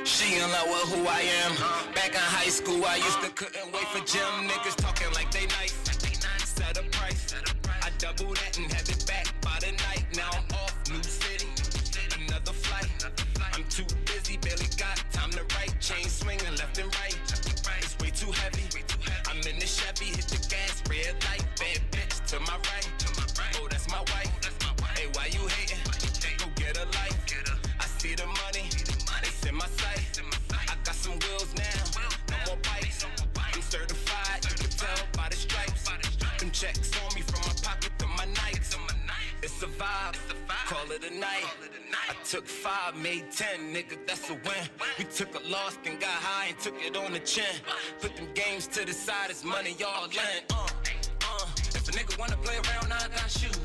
She in love with who I am. Back in high school, I used to couldn't wait for gym niggas talking like they nice. Set a price, I double that and have it back by the night. Now I'm off, new city, another flight. I'm too busy, barely got time to write. Chain swinging left and right. It's way too heavy. I'm in the Chevy, hit the gas, red light. Bad bitch to my right. Oh, that's my wife. Hey, why you hating? Go get a life. I see the money, it's in my sight. I got some wheels now, no more bikes. I'm certified, you can tell by the stripes. Them checks on me from my pocket to my Nikes. It's a vibe, call it a night. I took 5, made 10, nigga, that's a win. We took a loss and got high and took it on the chin. Put them games to the side, it's money y'all in. If a nigga wanna play around, I got shoes.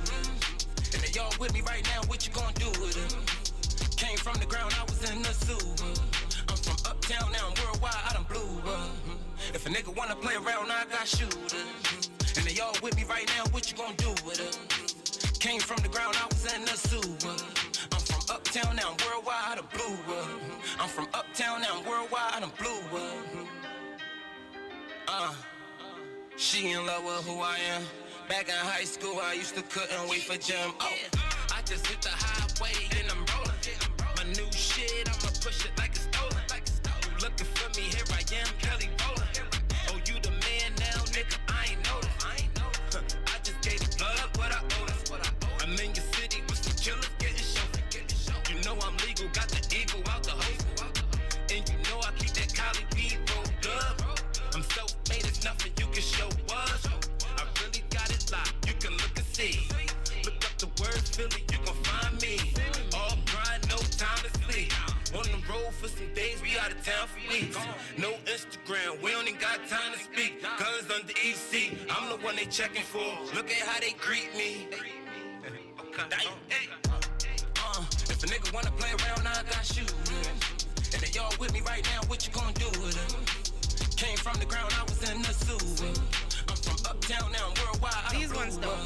And they all with me right now, what you gonna do with it? Came from the ground, I was in the sewer. I'm from uptown, now I'm worldwide, I done blew. If a nigga wanna play around, I got shooters. And they all with me right now, what you gonna do with it? Came from the ground, I was in the sewer. I'm from uptown, now I'm worldwide, I done blew. I'm from uptown, now I'm worldwide, I done blew. She in love with who I am. Back in high school, I used to couldn't wait for gym. I just hit the highway and I'm rolling. My new shit, I'ma push it like it's stolen. You looking for me, here I am, Kelly rolling. Oh, you the man now, nigga, I ain't noticed. I just gave the blood what I owe. I'm in your city with some killers getting shot. You know I'm legal, got the eagle out the hole. And you know I keep that Cali weed rolled up. I'm self-made, it's nothing you can show us. I really got it locked, you can look and see. Look up the word Philly, you gon' find me. All grind, no time to sleep. On the road for some days, we out of town for weeks. No Instagram, we don't even got time to speak. Guns under EC, I'm the one they checking for. Look at how they greet me. If a nigga wanna play around, I got shooters. And they all with me right now, what you gonna do with it? Came from the ground, I was in the sewer. I'm from uptown, now I'm worldwide. These ones though.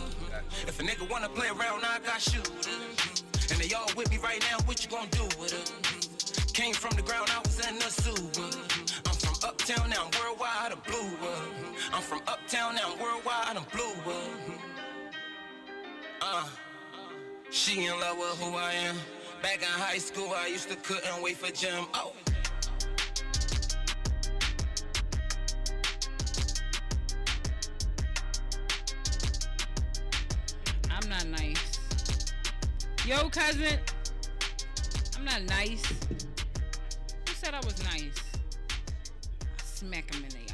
If a nigga wanna play around, I got shooters. And they all with me right now, what you gonna do with it? Came from the ground, I was in the sewer. I'm from uptown, now I'm worldwide, I done blew. I'm from uptown, now I'm worldwide, I done blew. She in love with who I am. Back in high school, I used to couldn't wait for gym. I'm not nice. Yo, cousin. I'm not nice. Who said I was nice? I smack him in the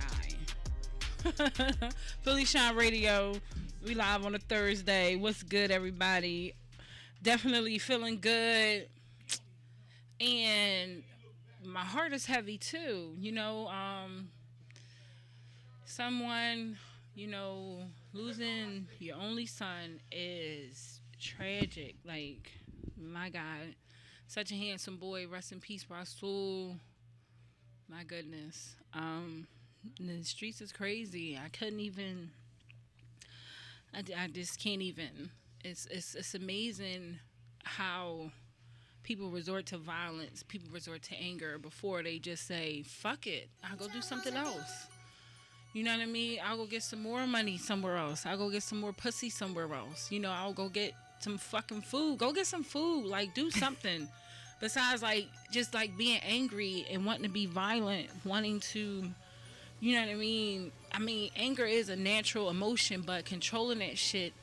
eye. PhillyShine Radio. We live on a Thursday. What's good, everybody? Definitely feeling good. And my heart is heavy, too. You know, someone, you know, losing your only son is tragic. Like, my God. Such a handsome boy. Rest in peace, Rasul. My goodness. The streets is crazy. I couldn't even... I just can't even. It's amazing how people resort to violence, people resort to anger before they just say, fuck it, I'll go do something else. You know what I mean? I'll go get some more money somewhere else. I'll go get some more pussy somewhere else. You know, I'll go get some fucking food. Go get some food. Like, do something. Besides, like, just, like, being angry and wanting to be violent, wanting to... You know what I mean? I mean, anger is a natural emotion, but controlling that shit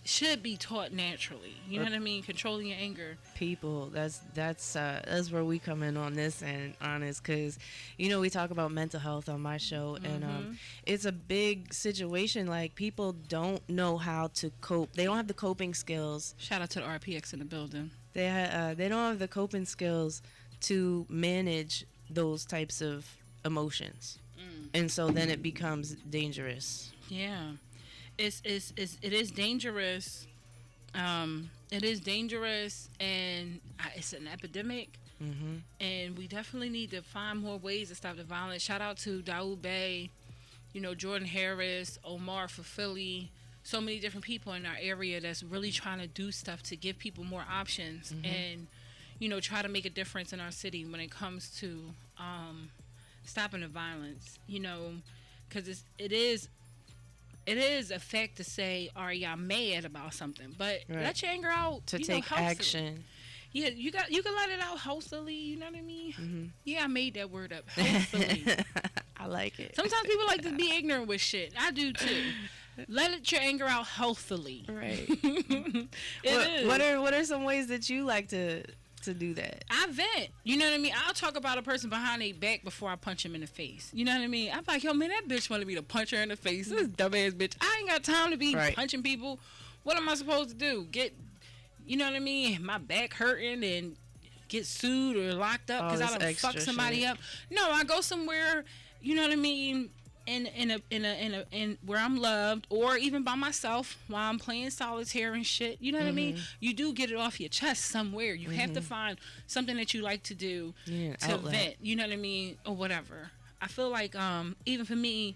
should be taught naturally. You know what I mean? Controlling your anger. People, that's where we come in on this and honest, because you know we talk about mental health on my show, and it's a big situation. Like, people don't know how to cope. They don't have the coping skills. Shout out to the RPX in the building. They don't have the coping skills to manage those types of emotions, and so then it becomes dangerous. Yeah, it is dangerous. It is dangerous, and it's an epidemic. And we definitely need to find more ways to stop the violence. Shout out to Daoud Bey, you know, Jordan Harris, Omar for Philly, so many different people in our area that's really trying to do stuff to give people more options. And try to make a difference in our city when it comes to stopping the violence. Because it is a fact to say, are y'all mad about something, but let your anger out to take action. Yeah, you can let it out healthily. You know what I mean? Mm-hmm. Yeah, I made that word up. Healthily. I like it. Sometimes people like to be ignorant with shit. I do too. Let your anger out healthily. Right. Is. What are some ways that you like to do that? I vent. You know what I mean? I'll talk about a person behind their back before I punch him in the face. You know what I mean? I'm like, yo, man, that bitch wanted me to punch her in the face. This dumbass bitch. I ain't got time to be punching people. What am I supposed to do? You know what I mean? My back hurting and get sued or locked up because I done fuck somebody up. No, I go somewhere, you know what I mean, in where I'm loved, or even by myself while I'm playing solitaire and shit. You know what I mean? You do get it off your chest somewhere. You have to find something that you like to do to vent. You know what I mean, or whatever. I feel like even for me,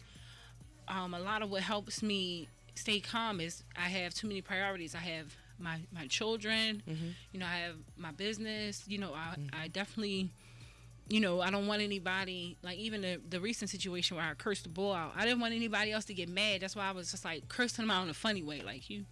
a lot of what helps me stay calm is I have too many priorities. I have my children, I have my business, I definitely, I don't want anybody, like even the recent situation where I cursed the bull out, I didn't want anybody else to get mad. That's why I was just like cursing him out in a funny way, you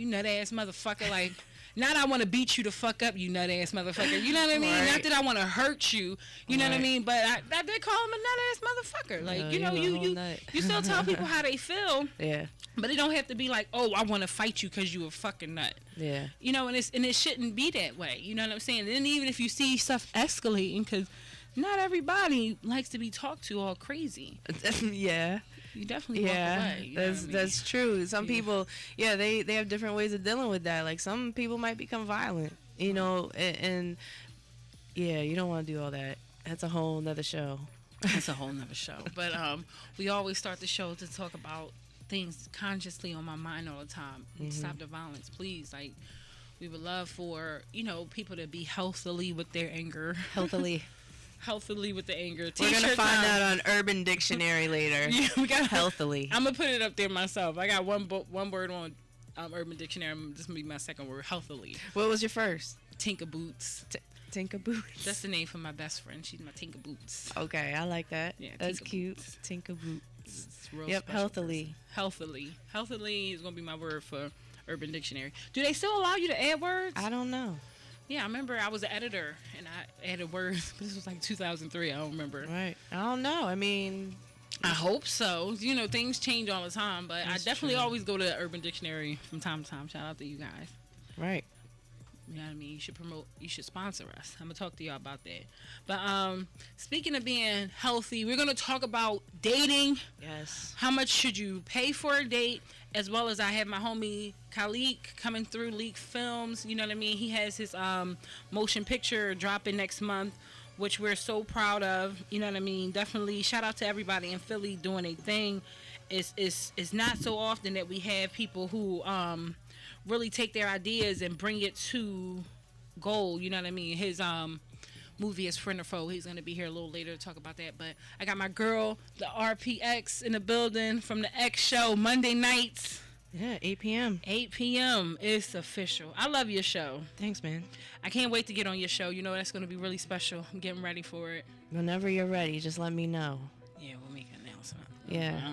nut ass motherfucker, like, not I want to beat you the fuck up, you nut ass motherfucker, you know what I mean? Not that I want to hurt you, you know what I mean? But I did call him a nut ass motherfucker, like, you still tell people how they feel. Yeah. But it don't have to be like, oh, I want to fight you because you a fucking nut. Yeah. And it shouldn't be that way. You know what I'm saying? And then even if you see stuff escalating, because not everybody likes to be talked to all crazy. Yeah. You definitely walk away. That's true. Some people, they have different ways of dealing with that. Like some people might become violent, and you don't want to do all that. That's a whole nother show. That's a whole nother show. But we always start the show to talk about things consciously on my mind all the time. Stop the violence, please. Like, we would love for people to be healthily with their anger. Healthily with the anger. We're gonna find out on Urban Dictionary later. Yeah, we got healthily. I'm gonna put it up there myself. I got one word on Urban Dictionary. This gonna be my second word. Healthily. What was your first? Tinker Boots. Tinker Boots. That's the name for my best friend. She's my Tinker Boots. Okay, I like that. Yeah, that's cute. Boots. Tinker Boots. It's real healthily. Healthily is gonna be my word for Urban Dictionary. Do they still allow you to add words? I don't know. Yeah, I remember I was an editor and I added words. This was like 2003. I don't remember. Right. I don't know. I mean, I hope so. Things change all the time, but I definitely always go to the Urban Dictionary from time to time. Shout out to you guys. Right. You know what I mean? You should sponsor us. I'm going to talk to y'all about that. But speaking of being healthy, we're going to talk about dating. Yes. How much should you pay for a date? As well as I have my homie Khalik coming through Leak Films. You know what I mean? He has his motion picture dropping next month, which we're so proud of. You know what I mean? Definitely shout out to everybody in Philly doing a thing. It's not so often that we have people who really take their ideas and bring it to goal. You know what I mean? His movie is Friend or Foe. He's going to be here a little later to talk about that. But I got my girl, the RPX, in the building from the X Show Monday nights. Yeah, 8 p.m. 8 p.m. It's official. I love your show. Thanks, man. I can't wait to get on your show. That's going to be really special. I'm getting ready for it. Whenever you're ready, just let me know. Yeah, we'll make an announcement. Yeah.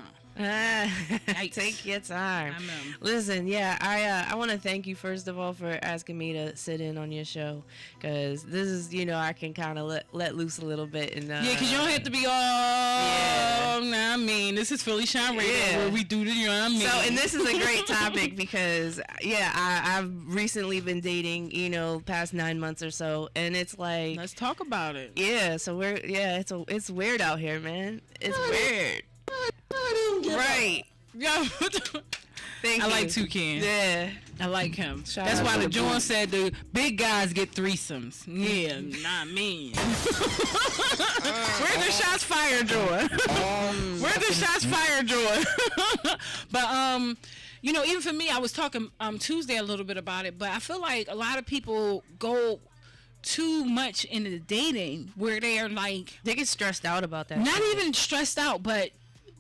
Take your time. Listen, I want to thank you first of all for asking me to sit in on your show, because this is I can kind of let loose a little bit and because you don't have to be this is PhillyShine Radio where we do the So and this is a great topic because I've recently been dating past 9 months or so, and it's like, let's talk about it. So it's weird out here, man. It's weird. Right. Yeah. I like Toucan. Yeah. I like him. That's why the John said the big guys get threesomes. Yeah, not me. Where's the shots fired, Joy? Where's the shots fired, Joy? But even for me, I was talking Tuesday a little bit about it, but I feel like a lot of people go too much into dating where they are like, they get stressed out about that. Not even stressed out, but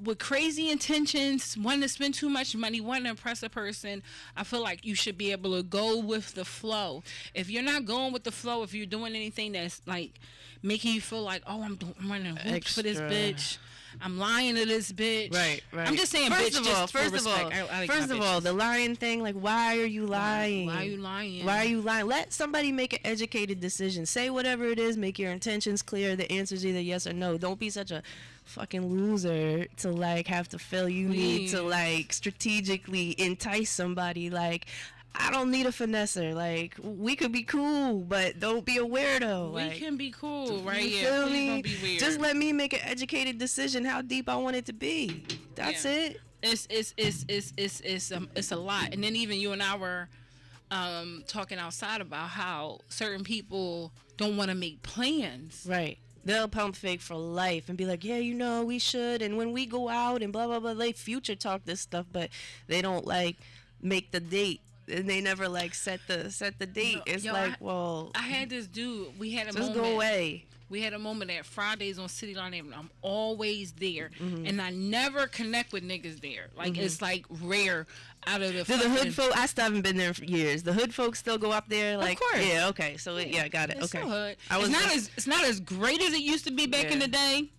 with crazy intentions, wanting to spend too much money, wanting to impress a person, I feel like you should be able to go with the flow. If you're not going with the flow, if you're doing anything that's like making you feel like, oh, I'm running hoops for this bitch, I'm lying to this bitch. Right. I'm just saying, First bitch. First of all, the lying thing, like, why are you lying? Why are you lying? Why are you lying? Let somebody make an educated decision. Say whatever it is. Make your intentions clear. The answer's either yes or no. Don't be such a fucking loser to like have to feel you need to like strategically entice somebody. Like, I don't need a finesser. Like, we could be cool, but don't be a weirdo. We can be cool, right? You Yeah, feel please me? don't be weird. Just let me make an educated decision how deep I want it to be. That's it. It's a lot. And then even you and I were talking outside about how certain people don't want to make plans. Right. They'll pump fake for life and be like, yeah, you know, we should. And when we go out and blah, blah, blah, they future talk this stuff, but they don't like make the date. And they never like set the date. It's like, well, I had this dude. We had a just moment. go away. We had a moment at Fridays on City Line Avenue. I'm always there, and I never connect with niggas there. Like it's like rare out of the. Do the hood folk? I still haven't been there for years. The hood folks still go up there. Like, of course. Yeah. Okay. So yeah, got it. It's Okay. still hood. It's it's not as great as it used to be back in the day.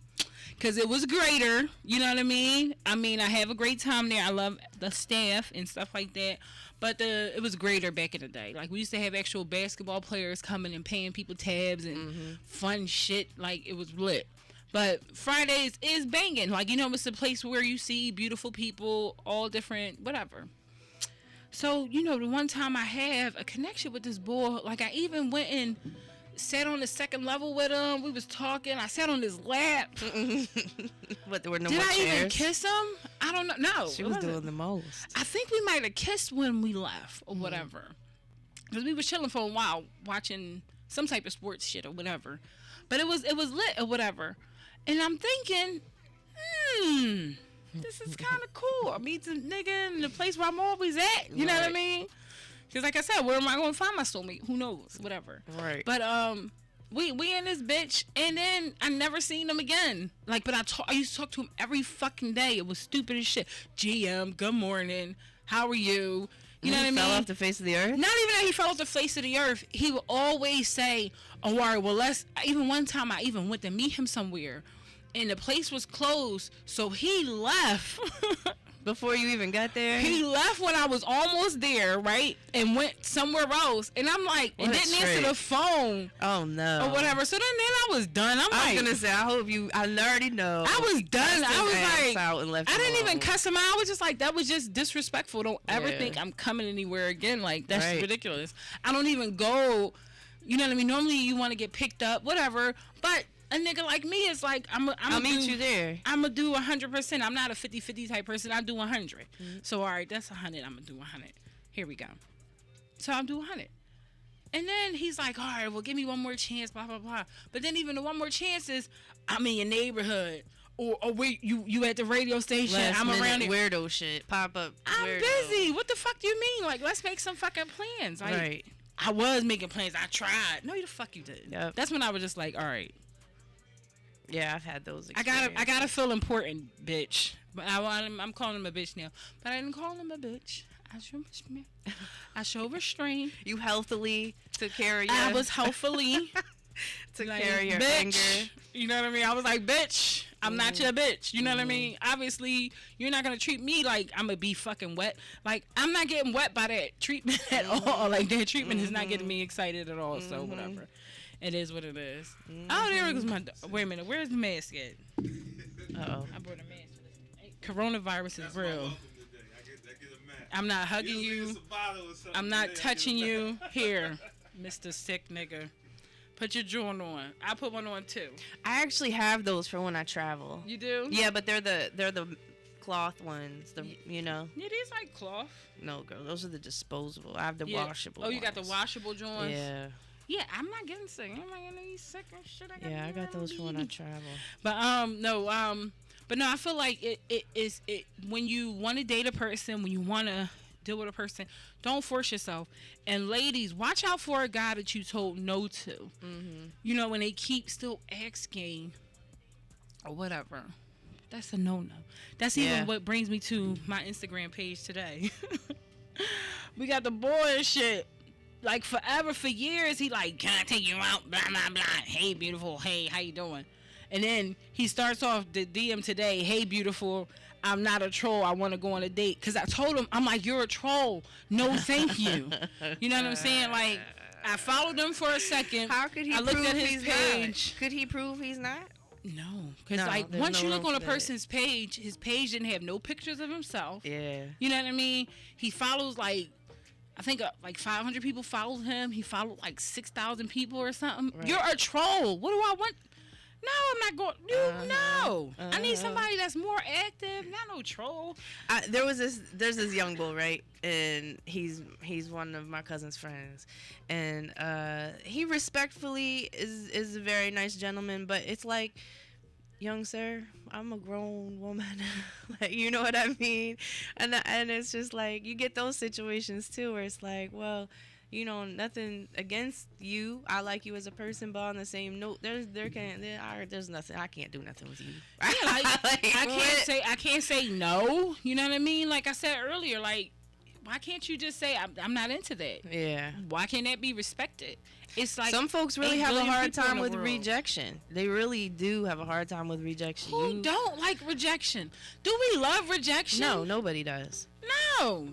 Because it was greater, you know what I mean? I have a great time there. I love the staff and stuff like that. But it was greater back in the day. Like, we used to have actual basketball players coming and paying people tabs and fun shit. Like, it was lit. But Fridays is banging. Like, you know, it's a place where you see beautiful people, all different, whatever. So, you know, the one time I have a connection with this boy, like, I even went and sat on the second level with him. We was talking. I sat on his lap. But there were no Did more I chairs. even kiss him? I don't know. No. She was doing the most. I think we might have kissed when we left or whatever. Because we were chilling for a while watching some type of sports shit or whatever. But it was lit or whatever. And I'm thinking, this is kind of cool. I meet some nigga in the place where I'm always at. You know what I mean? Because like I said, where am I going to find my soulmate? Who knows? Whatever. Right. But we in this bitch, and then I never seen him again. Like, but I used to talk to him every fucking day. It was stupid as shit. GM, good morning. How are you? You know what I mean? Fell off the face of the earth? Not even that he fell off the face of the earth. He would always say, oh, all right, well, let's... Even one time I even went to meet him somewhere, and the place was closed, so he left... Before you even got there? He left when I was almost there, right? And went somewhere else. And I'm like, and didn't answer the phone. Oh, no. Or whatever. So then I was done. I was going to say, I hope you, I already know. I was done. I was like, out and left I didn't even cuss him out. I was just like, that was just disrespectful. Don't ever think I'm coming anywhere again. Like, that's ridiculous. I don't even go, you know what I mean? Normally you want to get picked up, whatever. But a nigga like me is like, I'll meet you there. I'm going to do 100%. I'm not a 50-50 type person. I do 100. So, all right, that's 100. I'm going to do 100. Here we go. So, I'll do 100. And then he's like, all right, well, give me one more chance, blah, blah, blah. But then even the one more chance is, I'm in your neighborhood. Or wait, you at the radio station. I'm around it. Weirdo shit. Pop up. I'm busy. What the fuck do you mean? Like, let's make some fucking plans. Like, right. I was making plans. I tried. No, the fuck you did. Yep. That's when I was just like, all right. Yeah, I've had those experiences. I gotta feel important, bitch. But I'm calling him a bitch now. But I didn't call him a bitch. I show restraint. You healthily took care of your... I was healthily took like, care of your bitch. anger. You know what I mean? I was like, bitch, I'm not your bitch. You know what I mean? Obviously, you're not gonna treat me like I'm gonna be fucking wet. Like, I'm not getting wet by that treatment at all. Like, that treatment is not getting me excited at all. So whatever. It is what it is. Oh, there goes my... Wait a minute. Where's the mask at? Uh-oh. I brought a mask for this. Coronavirus is real. I'm not hugging you. I'm not touching you. Here, Mr. Sick Nigga. Put your joint on. I put one on too. I actually have those for when I travel. You do? Yeah, but they're the cloth ones. You know. Yeah, these like cloth. No, girl, those are the disposable. I have the washable. Oh, you got the washable joints? Yeah. Yeah, I'm not getting sick. I'm not getting sick and shit. I got those for when I travel. But no, I feel like it when you want to date a person, when you want to deal with a person, don't force yourself. And ladies, watch out for a guy that you told no to. You know, when they keep still asking or whatever. That's a no-no. That's even what brings me to my Instagram page today. We got the boy and shit. Like, forever, for years, he like, can I take you out? Blah, blah, blah. Hey, beautiful. Hey, how you doing? And then he starts off the DM today. Hey, beautiful. I'm not a troll. I want to go on a date. Because I told him, I'm like, you're a troll. No, thank you. You know what I'm saying? Like, I followed him for a second. How could he I looked prove at his he's page. not? Could he prove he's not? No. Because, like, once you look on a person's page, his page didn't have no pictures of himself. Yeah. You know what I mean? He follows, like, I think like 500 people followed him. He followed like 6,000 people or something. Right. You're a troll. What do I want? No, I'm not going. Dude, no. I need somebody that's more active. Not no troll. There's this young bull, right? And he's one of my cousin's friends, and he respectfully is a very nice gentleman. But it's like, young sir, I'm a grown woman. Like, you know what I mean? And it's just like, you get those situations too where it's like, well, you know, nothing against you. I like you as a person, but on the same note, there's nothing. I can't do nothing with you. Yeah, I can't say no. You know what I mean? Like I said earlier, like, why can't you just say I'm not into that? Yeah. Why can't that be respected? It's like some folks really have a hard time with rejection. They really do have a hard time with rejection. Who don't like rejection? Do we love rejection? No, nobody does. No.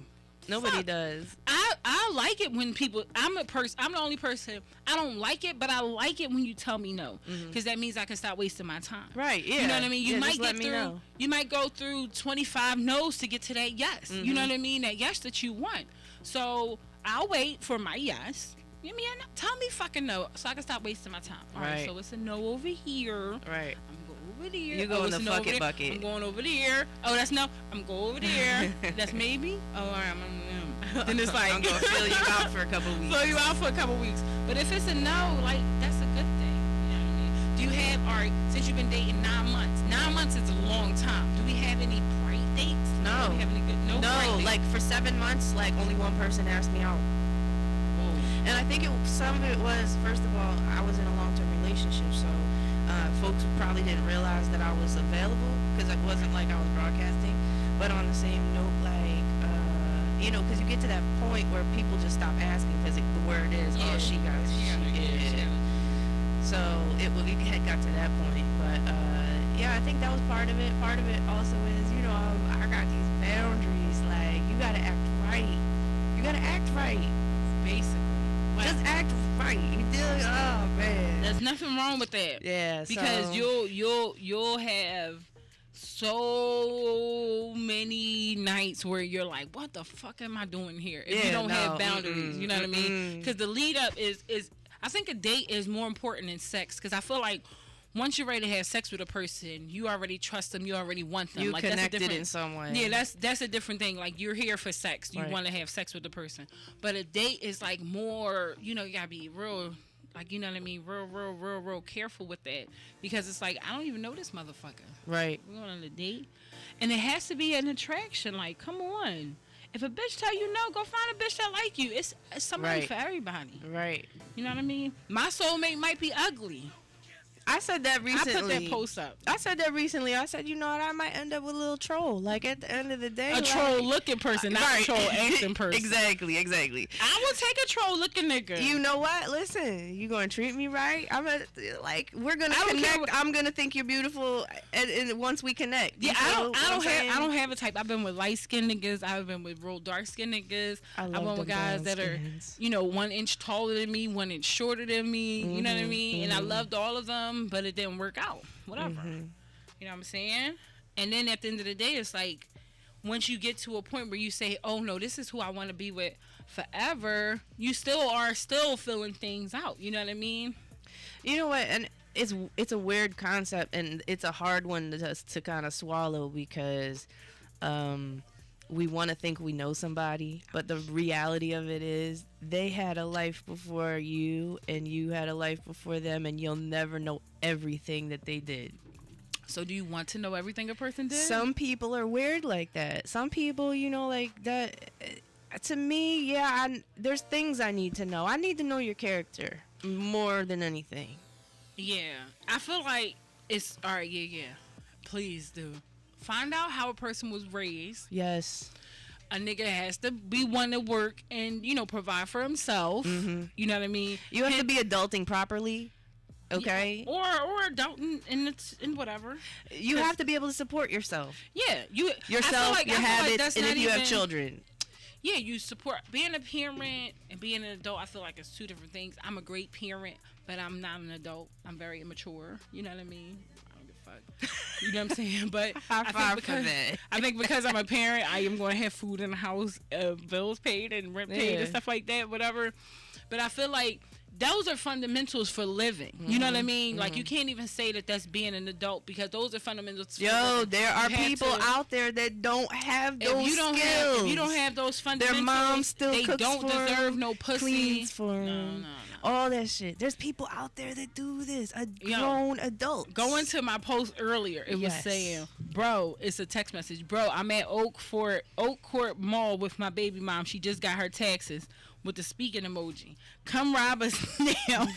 Nobody does. I like it when people. I'm the only person. I don't like it, but I like it when you tell me no, because that means I can stop wasting my time. Right. Yeah. You know what I mean? You might get through. You might go through 25 no's to get to that yes. You know what I mean? That yes that you want. So I'll wait for my yes. Give me a no. Tell me fucking no, so I can stop wasting my time. All right. So it's a no over here. Right. I'm going over there. You go in the fuck it bucket. I'm going over there. Oh, that's no. I'm going over there. That's maybe. Oh, all right. Then it's like I'm gonna fill you out for a couple weeks. Fill you out for a couple weeks. But if it's a no, like, that's a good thing. You know what I mean? Do you have, all right, since you've been dating 9 months? 9 months is a long time. Do we have any bright dates? No. Do we have any good? No. Like for 7 months, like only one person asked me out. And I think some of it was, first of all, I was in a long-term relationship, so folks probably didn't realize that I was available because it wasn't like I was broadcasting. But on the same note, like, you know, because you get to that point where people just stop asking because the word is, oh, she is. So it had got to that point. But, yeah, I think that was part of it. Part of it also is, you know, I got these boundaries. Like, you got to act right. You got to act right, basically. Wow. Just act right. You do. Oh man. There's nothing wrong with that. Yeah. Because you'll have so many nights where you're like, what the fuck am I doing here? If you don't have boundaries, you know what I mean? Because the lead up is I think a date is more important than sex. Because I feel like once you're ready to have sex with a person, you already trust them, you already want them. You like, connected in some way. Yeah, that's a different thing. Like, you're here for sex. You want to have sex with the person. But a date is like more, you know, you gotta be real, like, you know what I mean, real careful with that. Because it's like, I don't even know this motherfucker. Right. We're going on a date. And it has to be an attraction. Like, come on. If a bitch tell you no, go find a bitch that like you. It's somebody for everybody. Right. You know what I mean? My soulmate might be ugly. I said that recently. I put that post up. I said that recently. I said, you know what? I might end up with a little troll. Like, at the end of the day. A troll-looking person, not a troll-acting person. Exactly. I will take a troll-looking nigga. You know what? Listen, you going to treat me right? We're going to connect. I'm going to think you're beautiful and once we connect. Yeah, I don't have a type. I've been with light-skinned niggas. I've been with real dark-skinned niggas. I've been with guys that are, you know, 1 inch taller than me, 1 inch shorter than me. You know what I mean? And I loved all of them. But it didn't work out. Whatever. You know what I'm saying? And then at the end of the day, it's like, once you get to a point where you say, oh no, this is who I want to be with forever, you still are filling things out. You know what I mean? You know what? And it's a weird concept, and it's a hard one to kind of swallow, because we want to think we know somebody, but the reality of it is they had a life before you, and you had a life before them, and you'll never know everything that they did. So do you want to know everything a person did? Some people are weird like that. Some people, you know, like that. To me, yeah, there's things I need to know. I need to know your character more than anything. Yeah, I feel like it's all right. Yeah. Please do. Find out how a person was raised. Yes. A nigga has to be one to work and, provide for himself. Mm-hmm. You know what I mean? You have to be adulting properly. Okay. Yeah, or adulting in whatever. You have to be able to support yourself. Yeah. Yourself, your habits, and if you have children. Yeah, you support. Being a parent and being an adult, I feel like it's two different things. I'm a great parent, but I'm not an adult. I'm very immature. You know what I mean? I don't give a fuck. You know what I'm saying? But I think because I'm a parent, I am going to have food in the house, bills paid and rent paid and stuff like that, whatever. But I feel like those are fundamentals for living. You know what I mean? Like, you can't even say that that's being an adult, because those are fundamentals for living. There are people out there that don't have those skills. If you don't have those fundamentals, their mom still they cooks don't for deserve them, no pussy. Cleans for them. No. All that shit. There's people out there that do this. Grown adults. Going to my post earlier, it was saying, bro, it's a text message. Bro, I'm at Oak Court Mall with my baby mom. She just got her taxes, with the speaking emoji. Come rob us now.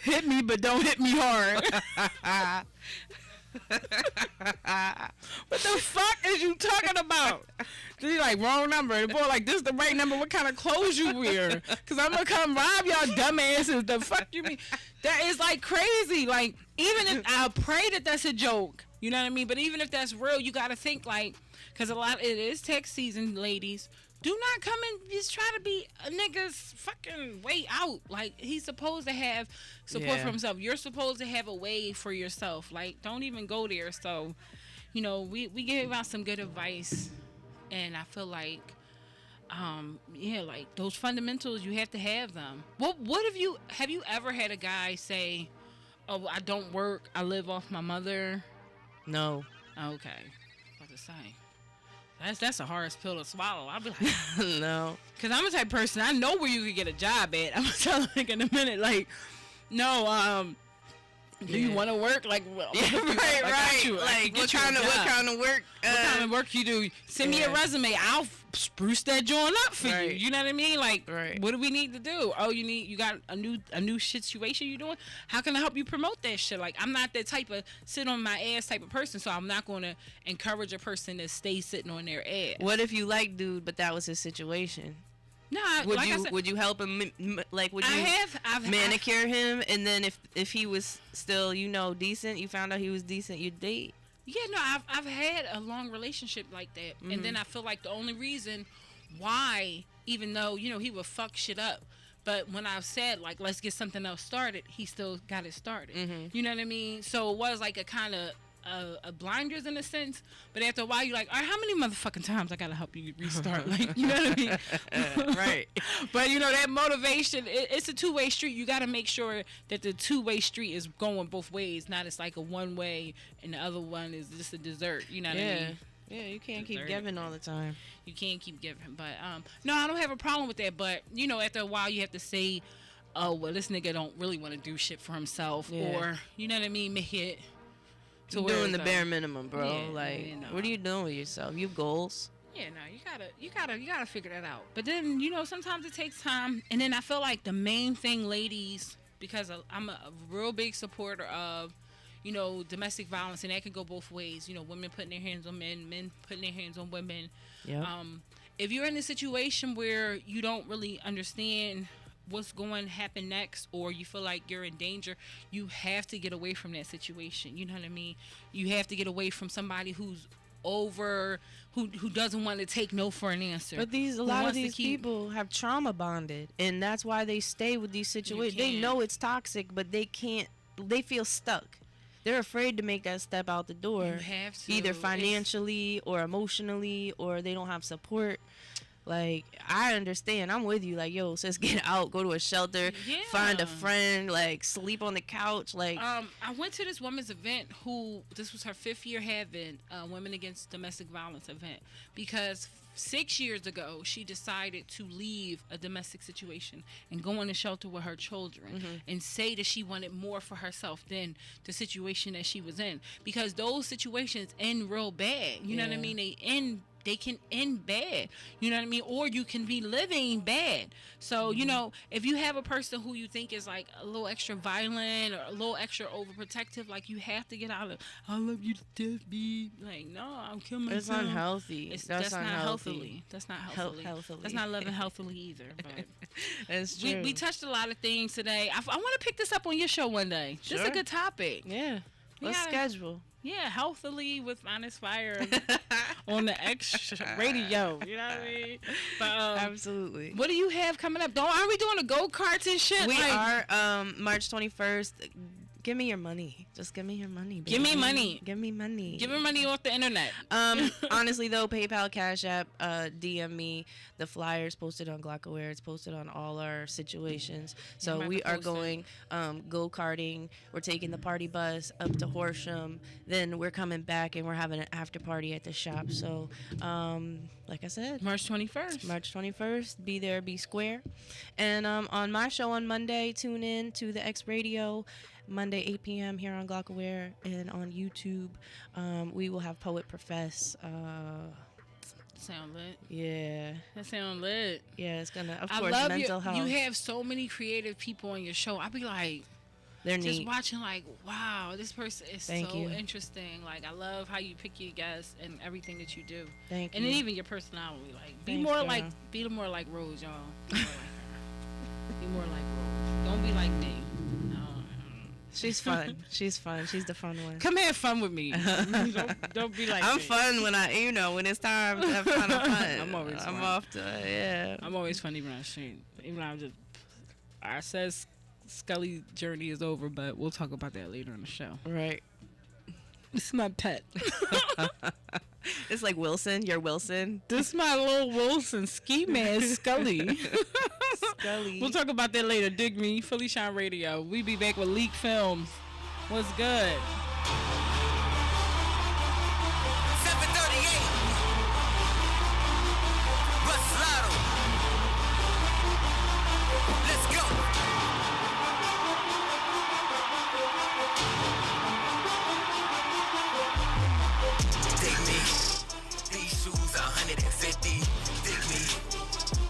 Hit me, but don't hit me hard. What the fuck is you talking about? They like, wrong number. The boy like, this is the right number. What kind of clothes you wear? Because I'm going to come rob y'all dumbasses. The fuck you mean? That is like crazy. Like, even if I pray that that's a joke, you know what I mean? But even if that's real, you got to think like, because it is tax season, ladies. Do not come and just try to be a nigga's fucking way out. Like, he's supposed to have support for himself. You're supposed to have a way for yourself. Like, don't even go there. So, we gave out some good advice. And I feel like, like those fundamentals, you have to have them. What have you ever had a guy say, oh, I don't work, I live off my mother? No. Okay. What to say? That's the hardest pill to swallow. I'll be like, no. Because I'm the type of person, I know where you could get a job at. I'm going to tell you in a minute, like, no, do you want to work? Like, well, right. Like, what kind of work? What kind of work you do? Send me a resume. I'll spruce that joint up for you. You know what I mean? Like, what do we need to do? Oh, you got a new situation you doing? How can I help you promote that shit? Like, I'm not that type of sit on my ass type of person, so I'm not going to encourage a person to stay sitting on their ass. What if you like dude, but that was his situation? No, would you help him? Like, would you I've manicure him, and then if he was still decent, you found out he was decent, you'd date? Yeah, no, I've had a long relationship like that, and then I feel like the only reason why, even though he would fuck shit up, but when I've said like let's get something else started, he still got it started. You know what I mean? So it was like a kind of a blinders in a sense, but after a while you're like, all right, how many motherfucking times I gotta help you restart? Like, you know what I mean? Right. But that motivation, it's a two-way street. You gotta make sure that the two-way street is going both ways, not it's like a one way and the other one is just a dessert. You know what I mean? Yeah, you can't keep giving all the time. You can't keep giving. But no, I don't have a problem with that. But after a while you have to say, oh well, this nigga don't really want to do shit for himself, or you know what I mean, make it doing the bare minimum, bro. What are you doing with yourself? You have goals. Yeah, no, you gotta figure that out. But then sometimes it takes time, and then I feel like the main thing, ladies, because I'm a real big supporter of domestic violence, and that can go both ways. Women putting their hands on men putting their hands on women. Yeah. If you're in a situation where you don't really understand what's going to happen next, or you feel like you're in danger, you have to get away from that situation. You know what I mean? You have to get away from somebody who's who doesn't want to take no for an answer. But a lot of these people have trauma bonded, and that's why they stay with these situations. They know it's toxic, but they feel stuck. They're afraid to make that step out the door. You have to. Either financially or emotionally, or they don't have support. Like, I understand. I'm with you. Like, yo, sis, get out, go to a shelter, find a friend, like, sleep on the couch. Like, I went to this woman's event this was her 5th year having a Women Against Domestic Violence event, because 6 years ago she decided to leave a domestic situation and go in a shelter with her children and say that she wanted more for herself than the situation that she was in, because those situations end real bad. You know what I mean? They end they can end bad. You know what I mean? Or you can be living bad. So, you know, if you have a person who you think is like a little extra violent or a little extra overprotective, like you have to get out of, I love you to death, be like, no, I'll kill myself. It's unhealthy. That's not unhealthy. healthily. That's not healthily. Healthily. That's not living healthily either. But it's true. we touched a lot of things today. I want to pick this up on your show one day. Sure. This is a good topic. Yeah. Let's schedule. Yeah, healthily with HonestPhire on the X radio. You know what I mean? But, absolutely. What do you have coming up? Aren't we doing the go-karts and shit? We are March 21st. Give me your money. Just give me your money, baby. Give me money. Give me money. Give me money off the internet. Honestly, though, PayPal, Cash App, DM me. The flyers posted on Glockaware. It's posted on all our situations. So we are going go-karting. We're taking the party bus up to Horsham. Then we're coming back, and we're having an after party at the shop. So, like I said, March 21st. March 21st. Be there, be square. And on my show on Monday, tune in to the X Radio. Monday, 8 p.m. here on Glockaware and on YouTube. We will have Poet Profess. Sound lit. Yeah. That sound lit. Yeah, it's gonna, of I course, love mental health. You have so many creative people on your show. I be like, they're just neat. watching like, wow, this person is Thank you. interesting. Like, I love how you pick your guests and everything that you do. Thank and you. then even your personality. Like, be Thanks, more girl. like Rose, y'all. Be more like her. Be more like Rose. Don't be like me. She's fun. She's fun. She's the fun one. Come have fun with me. don't be like I'm me. fun when when it's time to have fun. I'm fun. I'm always I'm fun. off to yeah. I'm always fun even on the street. Even when I'm just, I says Scully's journey is over, but we'll talk about that later in the show. Right. This is my pet. It's like Wilson. You're Wilson. This is my little Wilson ski man, Scully. Scully. We'll talk about that later. Dig me, PhillyShine Radio. We be back with Leak Films. What's good? 738. Ruslado. Let's go. Dig me. These shoes are 150. Dig me.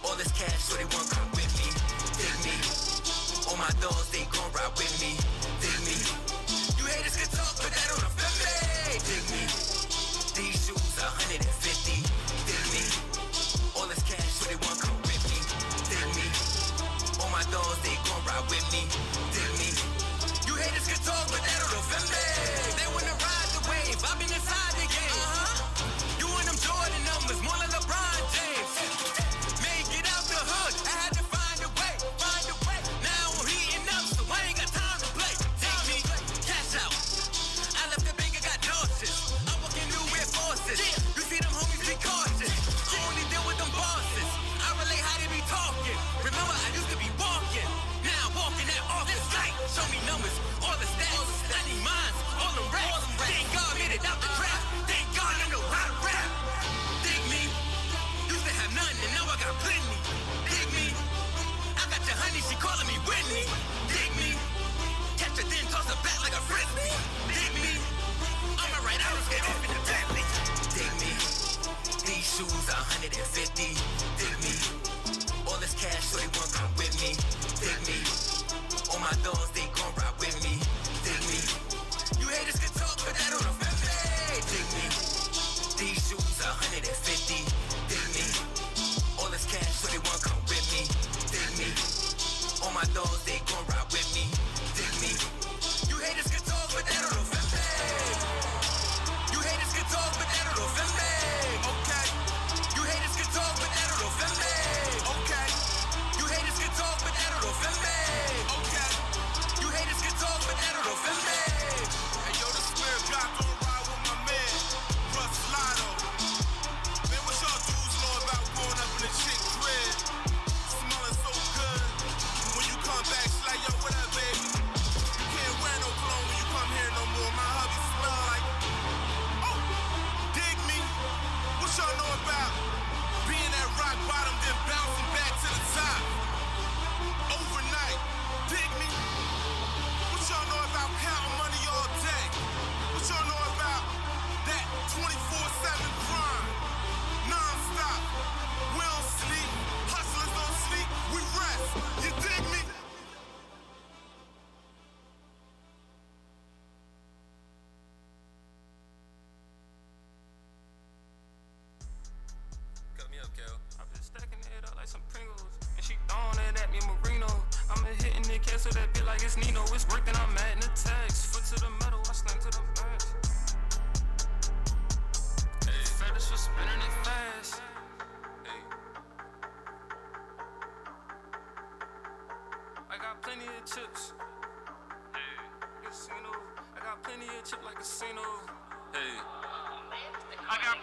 All this cash, so they won't come with me. Dig me. All my dogs, they gon' ride with me. Dig me. You haters can talk, but that don't affect me. Dig me. These shoes are 150. Dig me. All this cash, so they won't come with me. Dig me. All my dogs, they gon' ride with me. Dig me. You haters can talk, but that don't affect me. They wanna ride the wave, I've been inside the game. Doing them Jordan numbers, more like LeBron James. Make it out the hood, I had to find a way. Now I'm heating up, so I ain't got time to play. Take me, cash out. I left the bank, I got nauseous. I'm walking new with forces. You see them homies be cautious. I only deal with them bosses. I relate how they be talking. Remember, I used to be walking. Now I'm walking that office light. Show me numbers, all the stats. I need mines, all them racks. Thank God made it out the trap. Thank God I know how to rap. Dig me. Used to have none and now I got plenty. Dig me. I got your honey, she calling me Whitney. Dig me. Catch her then toss her back like a frisbee. Dig me. I'ma ride out and get off in the Bentley. Dig me. These shoes are 150. Dig me. All this cash so they won't come with me. Dig me. All my dogs they gon' ride with me. Dig me. You haters can talk but that don't affect me. Dig me. These shoes are 150. Dig me. All this cash so they won't come with me. Dig me. All my dogs they gon' ride with me. Dig me. You haters can talk but that don't affect me. You haters can talk but that don't affect me. Okay. You haters can talk but that don't affect me. Okay. You haters can talk but that don't affect me. Okay. You haters can talk but cancel that bit like it's Nino. It's work, then I'm mad in the text. Foot to the metal, I slam to the max. Hey, feathers for spinning it fast. Hey. I got plenty of chips. Hey. Casino. I got plenty of chips like casino. Hey. I got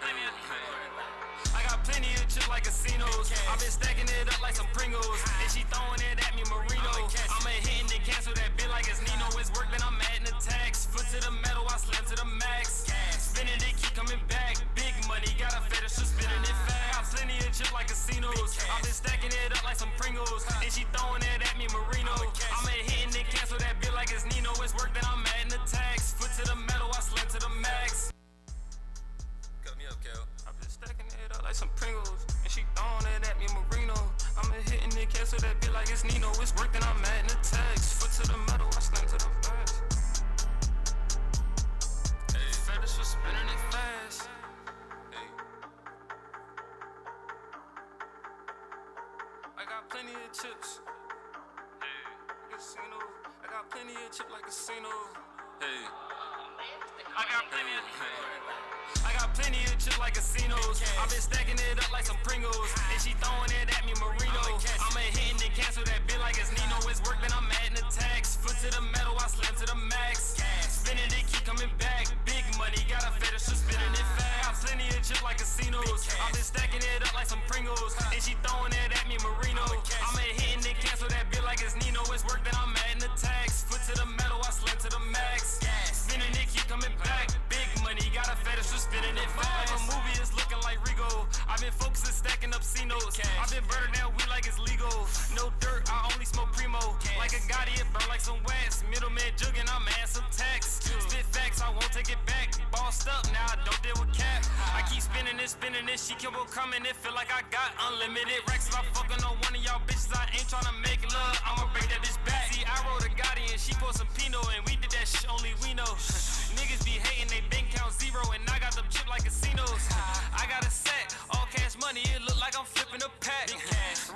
plenty of chips like casinos. I've been stacking it up like some Pringles. And she throwing it at me, Marino. I'ma hit and cancel that bit like it's Nino. It's work, then I'm mad in the tax. Foot to the metal, I slam to the max. Spinning it, keep coming back. Big money, got a fetish for spinning it fast. Got plenty of chips like casinos. I've been stacking it up like some Pringles. And she throwing it at me, Marino. I'ma hit and cancel that bit like it's Nino. It's work, then I'm mad in the tax. Foot to the metal, I slam to the max. Cut me up, Kel. I've been stacking it up like some Pringles. And she throwing it at me, Marino. I'ma hit and cancel that bit like it's Nino. It's work, then I'm mad in the tax. Foot to the metal, I slam to the max. Hey, feathers for spinning it fast. Hey. I got plenty of chips. Hey. Casino. I got plenty of chips like casino. Hey. I got plenty of chips like casinos. I've been stacking it up like some Pringles. And she throwing it at me, Marino. I'ma hit and cancel that bit like it's Nino. It's work, then I'm mad in the tax. Foot to the metal, I slam to the max. Spinning it, keep coming back. Big money, got a fetish for spinning it fast. Got plenty of chips like casinos. I've been stacking it up like some Pringles. And she throwing it at me, Marino. I'ma hit and cancel that bit like it's Nino. It's work, then I'm mad in the tax. Foot to the metal, I slam to the max. Spinning it, keep coming back. Big money, got a fetish for spinning it fast. A movie is looking like Rigo. I've been focusing, stacking up C-notes. I've been burning down weed like it's legal. No dirt, I only smoke Primo. Like a Gotti, it burn like some wax. Middleman jugging, I'm add some tax. Spit facts, I won't take it back. Bossed up, now I don't deal with cap. I keep spinning this, she keep on coming. It feel like I got unlimited racks. If I fucking on one of y'all bitches, I ain't tryna make love. I'ma bring that bitch back. See, I rode a Gotti and she poured some Pinot, and we did that shit only we know. Niggas be hating, they bank count zero, and I got them chip like casinos. I got a set, all cash money, it look like I'm flipping a pack.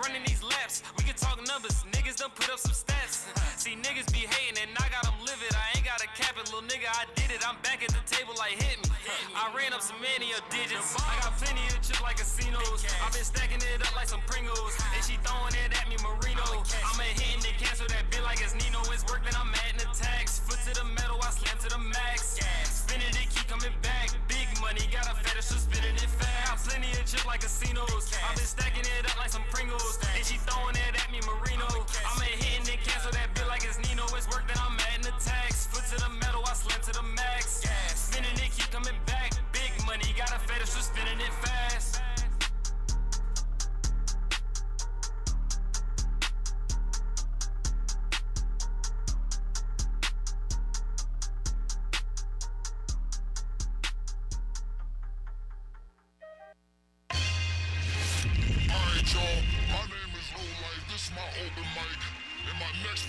Running these laps, we can talk numbers, niggas done put up some stats. See, niggas be hating, and I got them livid. I ain't got a cap it, little nigga, I did it. I'm back at the table like hit me. I ran up some many digits. I got plenty of chips like casinos. I've been stacking it up like some Pringles. And she throwing it at me, Marino. I'ma hit and cancel that bit like it's Nino. It's work, then I'm mad in the tax. Foot to the metal, I slam to the max. Spinning it, keep coming back. Big money, got a fetish for spinning it fast. Got plenty of chips like casinos. I've been stacking it up like some Pringles. And she throwing it at me, Marino. I'ma hit and cancel that bit like it's Nino. It's work, then I'm mad in the tax. Foot to the metal, I slam to the max. Spinning it, keep coming back. Big money, got a fetish for spinning it fast.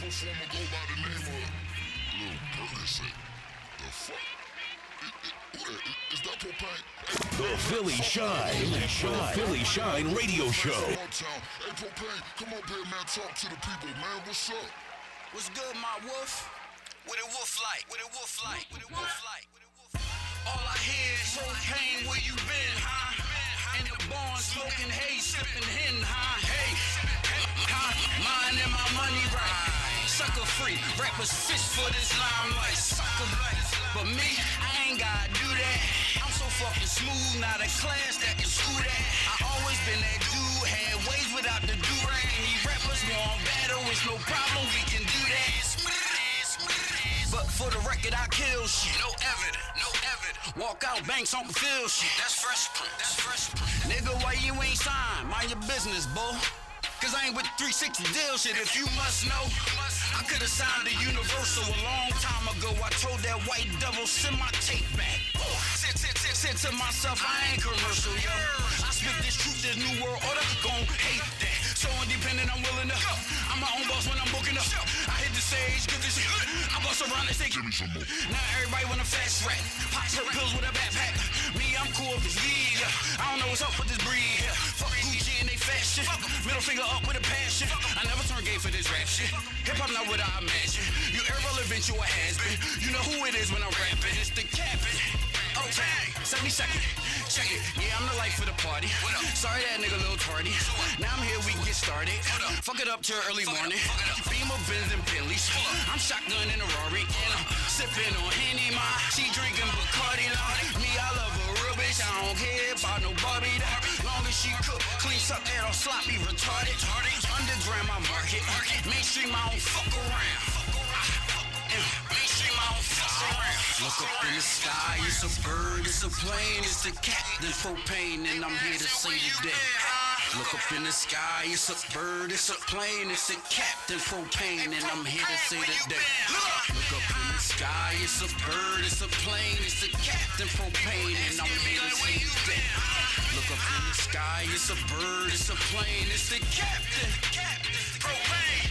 Performer go by the name of Lil Percocet. The fuck? Is that Propane? The PhillyShine Radio Show. Hey, Propane, come up here, man. Talk to the people, man. What's up? What's good, my wolf? What a wolf like? What a wolf like? What a wolf like? All I hear is Propane, where you been, huh? In the barn, smoking hay, sipping hen, huh? Hey, mine and my money right. Sucker free, rappers fish for this limelight. Sucker, but me, I ain't gotta do that. I'm so fucking smooth, not a class that can screw that. I always been that dude, had ways without the do-rag. These rappers want battle, it's no problem, we can do that. But for the record, I kill shit. No evidence, no evidence. Walk out, banks on field shit. That's fresh print, that's fresh print. Nigga, why you ain't signed? Mind your business, boy. Cause I ain't with 360 deal shit, if you must know. I could've signed a Universal a long time ago. I told that white devil, send my tape back. Said to myself, I ain't commercial, yo. I spit this truth, this new world order, gon' hate that. So independent, I'm willing to. I'm my own boss when I'm booking up. I hit the stage, get this shit. I bust around and say, give me some more. Now everybody wanna fast rap. Pop her pills with a backpack. Me, I'm cool if it's weed. I don't know what's up with this breed. Fuck Gucci and they fashion. Middle finger up with a passion. I never turn gay for this rap shit. Hip hop not what I imagine. You irrelevant, you a has-been. You know who it is when I'm rapping. It's the Captain. Okay, 70-second. Check it. Yeah, I'm the life of the party. Sorry that nigga a little tardy. Now I'm here, we can get started. Fuck it up till early morning. Beamer, Benz, and Bentleys. I'm shotgun in a Rari. And I'm sipping on Henny, ma. She drinking Bacardi. Me, I love a real bitch. I don't care about no Barbie. Long as she cook, clean, suck that on sloppy, retarded. Underground, my market. Mainstream, I don't fuck around. Mainstream, I don't fuck around. Look up in the sky, it's a bird, it's a plane, it's the Captain Propane, and I'm here to say today. Look up in the sky, it's a bird, it's a plane, it's the Captain Propane, and I'm here to say today. Look up in the sky, it's a bird, it's a plane, it's the Captain Propane, and I'm here to say today. Look up in the sky, it's a bird, it's a plane, it's the Captain Propane.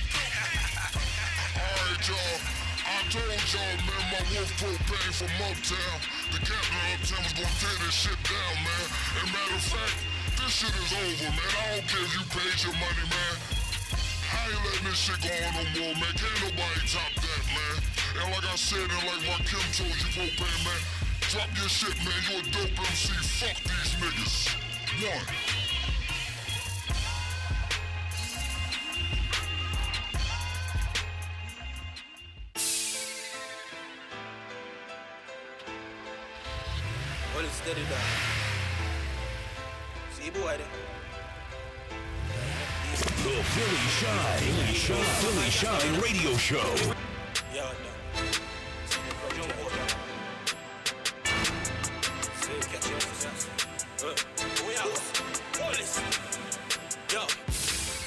Alright, y'all. I told y'all, man, my wolf propane from Uptown. The captain of Uptown was gonna tear this shit down, man. And matter of fact, this shit is over, man. I don't care if you paid your money, man. I ain't letting this shit go on no more, man. Can't nobody top that, man. And like I said, and like my Kim told you, propane, man, drop your shit, man. You a dope MC. Fuck these niggas. One. Well, it's steady down. See, boy, there. The PhillyShine Radio Show. Yeah, no. See, catch you. We out. Hold this. Yo.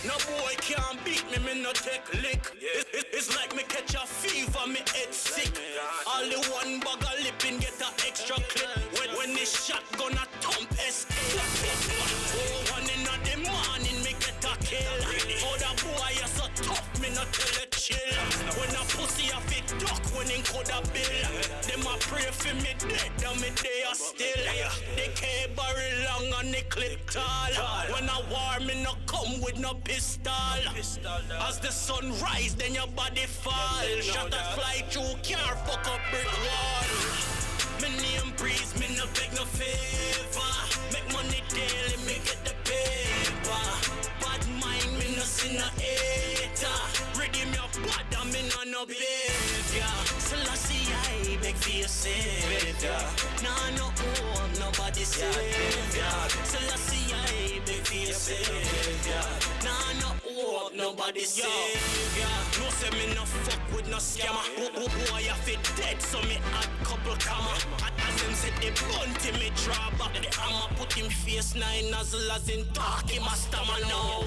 No boy can't beat me, me no take lick. It's like me catch a fever, me head sick. All the one bag of lippin' get a extra clip. When this shotgun a thump escape. Oh, 1 in the morning, me get a kill. Oh, the boy is so tough, me not tell it chill. When a pussy a fit duck, when him coulda bill. Them a pray for me dead, and me they are still. They can't barrel long and the clip tall. When I war, me no come with no pistol. As the sun rise, then your body fall. Shot that fly through, can't fuck up brick wall. Me name breeze, me no beg no favor. Make money daily, me get the paper. Bad mind, me no see no hater. Redeem your blood, and me no behavior. Selassie, I beg for your savior. Nah, no hope, nobody savior. Selassie, I beg for your savior. Nah, no hope, nobody savior. No say me no fuck with no scammer. Boy, I fit dead, so me add couple comma. As him said the bunty, me draw back the hammer. Put him face 9 nozzle as in talk, him a stammer now.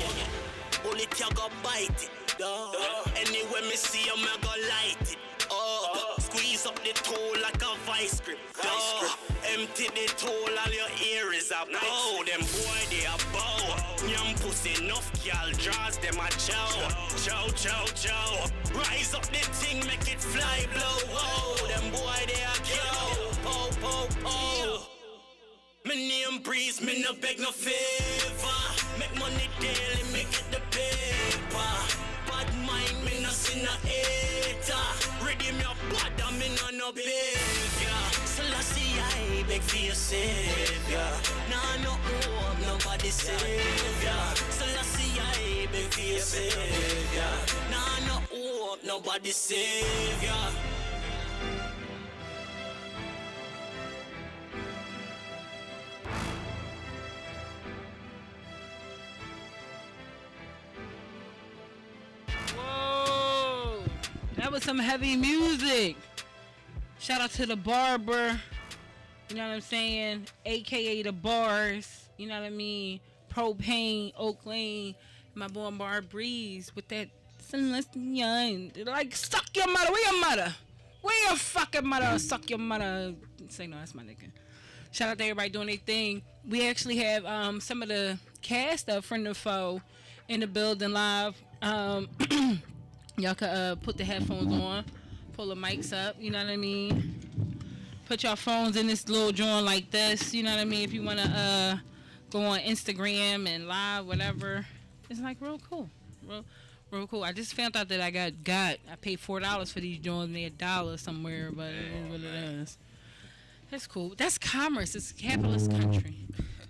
Only it ya go bite it. Anyway me see him, I go light it. Squeeze up the toe like a vice grip. Empty the toe, all your ear is a bow. Them boy they a bow. Young pussy enough girl draws them a chow. Chow. Rise up the thing, make it fly blow. Them boy they a cow. Po. Me name breeze, me no beg no favor. Make money daily, make it the paper. Bad mind, me no see no hater. Redeem your blood, and me no behavior. Selassie, I beg for your savior. Nah, no hope, nobody savior. Selassie, I beg for your savior. Nah, no hope, nobody savior. Whoa, that was some heavy music. Shout out to the barber, you know what I'm saying, aka the bars, you know what I mean, Propane, Oakland, my boy Bar Breeze with that Celestian. They're like, suck your mother, where your mother? Where your fucking mother? Suck your mother. Say no, that's my nigga. Shout out to everybody doing their thing. We actually have some of the cast of Friend or Foe in the building live. Y'all could put the headphones on, pull the mics up, you know what I mean? Put your phones in this little joint like this, you know what I mean? If you want to go on Instagram and live, whatever. It's like real cool, real cool. I just found out that I I paid $4 for these joints, they $1 somewhere, but it is what it is. That's cool. That's commerce. It's a capitalist country.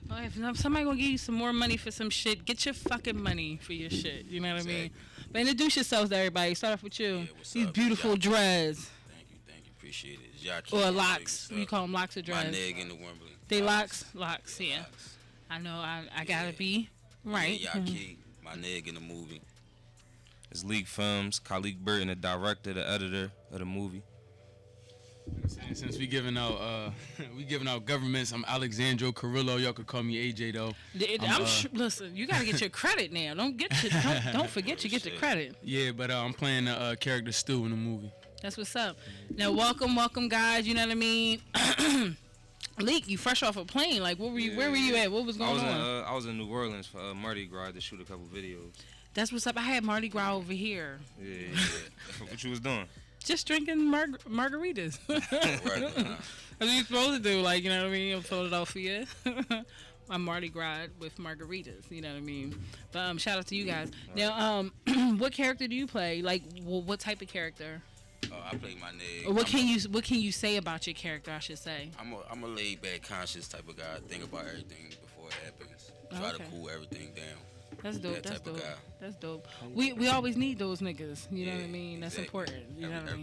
Well, if somebody gonna give you some more money for some shit, get your fucking money for your shit. You know what I mean? But introduce yourselves to everybody. Start off with you. Yeah, what's These up? beautiful dreads. Thank you, appreciate it. Jackie, Or locks. You call them locks or dreads? My nigga in the Wembley. They locks? Locks, yeah. Locks. I know I gotta be right. Yeah, Yaki, my nigga in the movie. It's Leak Films, Khalik Burton, the director, the editor of the movie. Since we giving out governments, I'm Alexandro Carrillo. Y'all could call me AJ though. Listen, you gotta get your credit now. Don't forget you get the credit. Yeah, but I'm playing the character Stu in the movie. That's what's up. Now, welcome, guys. You know what I mean? Leak, you fresh off a plane. Like, where were you at? What was going on? I was in New Orleans for Mardi Gras to shoot a couple videos. That's what's up. I had Mardi Gras over here. Yeah. What you was doing? Just drinking margaritas. Right. That's what you supposed to do. Like, you know what I mean? I'm Philadelphia. I'm Mardi Gras with margaritas. You know what I mean? But shout out to you guys. Now, what character do you play? Like, what type of character? I play my nigga. Or what can you say about your character? I should say. I'm a laid back, conscious type of guy. Think about everything before it happens. Try to cool everything down. That's dope. That That's type of dope. guy. That's dope. We always need those niggas. You know what I mean? That's exactly. important. You know what I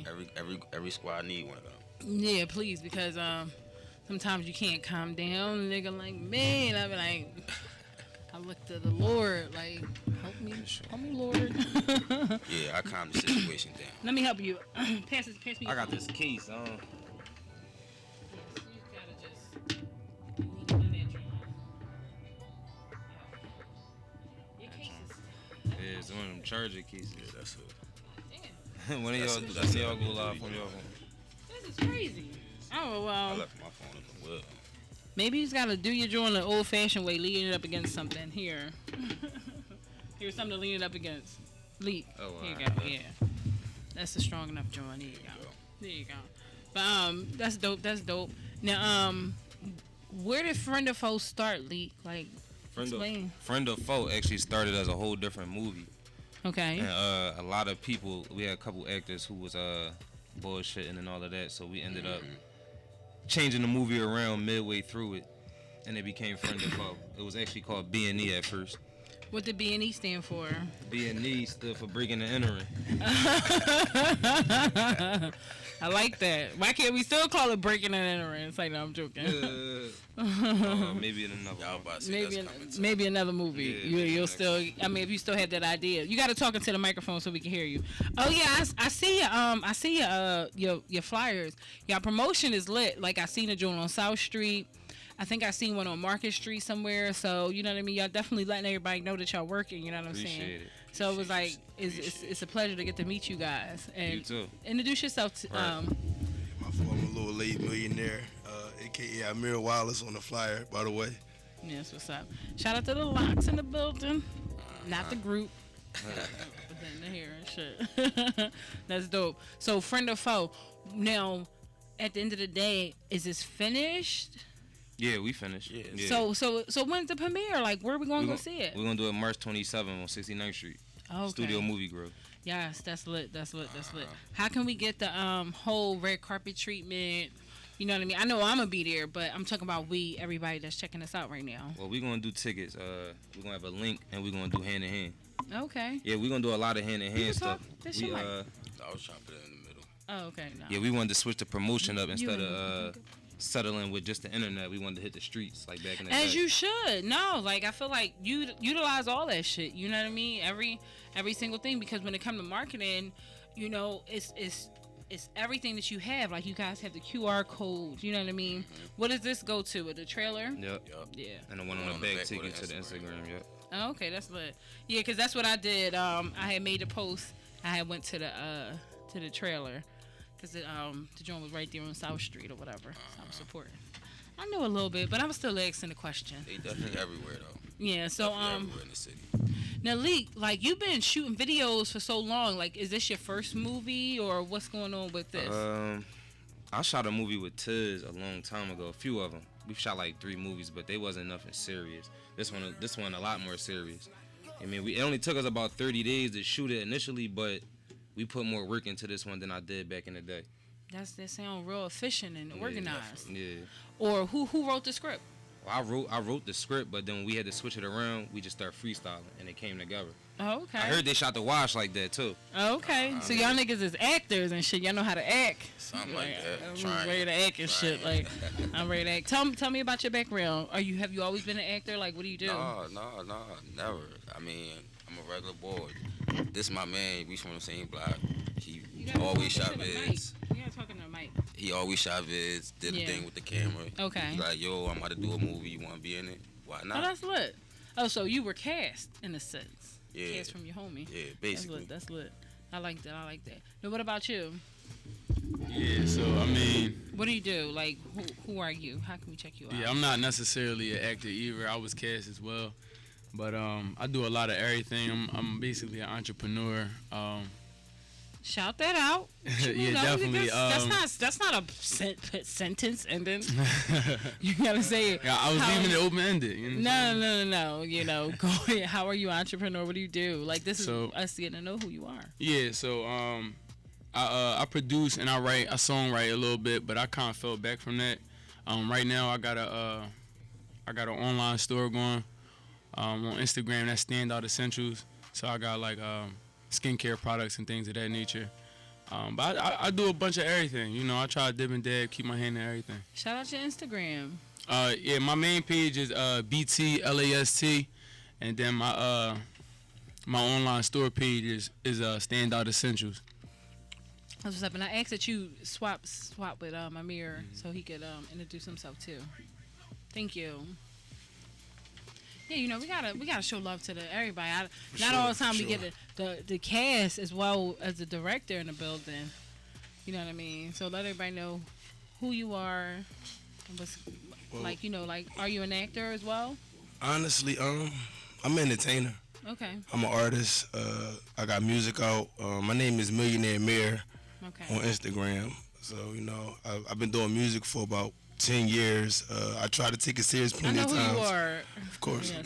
mean? Every squad need one of them. Yeah, please, because sometimes you can't calm down. A nigga like me, and I be like, I look to the Lord, like, help me, Lord. Yeah, I calm the situation down. Let me help you. Pass me. I got this case. Yeah, it's one of them charger cases. Yeah, that's One of y'all go live on your phone. This is crazy. Oh, I well. left my phone in the wheel. Maybe you just got to do your joint the old-fashioned way, lean it up against something. Here. Here's something to lean it up against. Leak. Oh, Here you alright. go. Yeah. That's a strong enough joint. There you go. There you go. But, that's dope. That's dope. Now, where did Friend of Foe start, Leak? Like, explain. Friend of Foe actually started as a whole different movie. Okay. And a lot of people, we had a couple actors who was bullshitting and all of that, so we ended up changing the movie around midway through it, and it became Friend of Foe. It was actually called B&E at first. What did B&E stand for? B&E stood for breaking and entering. I like that. Why can't we still call it breaking and entering? It's like, no, I'm joking. Maybe in another Y'all one. about to say that's coming to. Maybe another movie. Yeah, You'll still. I mean, if you still have that idea, you got to talk into the microphone so we can hear you. Oh yeah, I see you. I see your flyers. Your promotion is lit. Like I seen a joint on South Street. I think I seen one on Market Street somewhere. So you know what I mean. Y'all definitely letting everybody know that y'all working. You know what I'm saying? Appreciate it. So it was like it's a pleasure to get to meet you guys. And You too. introduce yourself. To, My former little late millionaire, a.k.a. Amir Wallace on the flyer, by the way. Yes, what's up? Shout out to the locks in the building, not the group. But then they're here and shit. That's dope. So, Friend of Foe. Now, at the end of the day, is this finished? Yeah, we finished. Yeah. So when's the premiere? Like, where are we going to go see it? We're going to do it March 27th on 69th Street. Okay. Studio Movie Grill. Yes, that's lit. That's lit. How can we get the whole red carpet treatment? You know what I mean? I know I'm gonna be there, but I'm talking about everybody that's checking us out right now. Well, we're going to do tickets. We're going to have a link, and we're going to do hand-in-hand. Okay. Yeah, we're going to do a lot of You hand-in-hand can stuff. talk. That's your mic. I was trying to put it in the middle. Oh, okay. No. Yeah, we wanted to switch the promotion up instead You- of settling with just the internet. We wanted to hit the streets like back in the day. As you should. No, like I feel like you utilize all that shit. You know what I mean? Every single thing, because when it comes to marketing, you know, it's everything that you have. Like you guys have the QR codes. You know what I mean? What does this go to? The trailer? Yep. Yeah. And the one on the back take you to the Instagram. Yep. Oh, okay, that's lit. Yeah, because that's what I did. I had made a post. I had went to the trailer because the joint was right there on South Street or whatever. So I'm supporting. I know a little bit, but I'm still asking the question. They definitely everywhere though. Yeah. So Everywhere in the city. now, Leak, like you've been shooting videos for so long. Like, is this your first movie or what's going on with this? I shot a movie with Thurs a long time ago, a few of them. we've shot like 3 movies, but they wasn't nothing serious. This one a lot more serious. I mean, it only took us about 30 days to shoot it initially, but we put more work into this one than I did back in the day. That sound real efficient and organized. Yeah. Or who wrote the script? Well, I wrote the script, but then when we had to switch it around, we just started freestyling, and it came together. Oh, okay. I heard they shot the wash like that too. Oh, okay. So y'all niggas is actors and shit. Y'all know how to act. Something like that. I'm ready to act and shit. Like, I'm ready to act. Tell me about your background. Have you always been an actor? Like, what do you do? No, never. I mean, I'm a regular boy. This my man. We from the same block. He always shot vids. You gotta talk in the mic. He always shot vids. Did a thing with the camera. Okay. He like, yo, I'm about to do a movie. You want to be in it? Why not? Oh, that's lit. Oh, so you were cast in a sense. Yeah. Cast from your homie. Yeah, basically. That's lit. I like that. Now, what about you? Yeah, so I mean, what do you do? Like, who are you? How can we check you out? Yeah, I'm not necessarily an actor either. I was cast as well, but I do a lot of everything. I'm basically an entrepreneur. Shout that out. Yeah, definitely. That's not a sentence ending. You gotta say it. Yeah, I was leaving it open ended. You know no. You know, go ahead. How are you, entrepreneur? What do you do? Like, this is us getting to know who you are. Yeah, so I produce and I songwrite a little bit, but I kind of fell back from that. Right now I got an online store going on Instagram that's Standout Essentials. So I got like skincare products and things of that nature. But I do a bunch of everything. You know, I try to dib and dab, keep my hand in everything. Shout out your Instagram. Yeah, my main page is BTLAST, and then my online store page is Standout Essentials. That's what's up. And I asked that you swap with Amir so he could introduce himself too. Thank you. Yeah, you know, we gotta show love to everybody. Not all the time we get the cast as well as the director in the building. You know what I mean? So let everybody know who you are. Like, you know, like, are you an actor as well? Honestly, I'm an entertainer. Okay. I'm an artist. I got music out. My name is Millionaire Mayor on Instagram. So, you know, I've been doing music for about 10 years. I try to take it serious plenty of times. I know who you are. Of course. Yeah,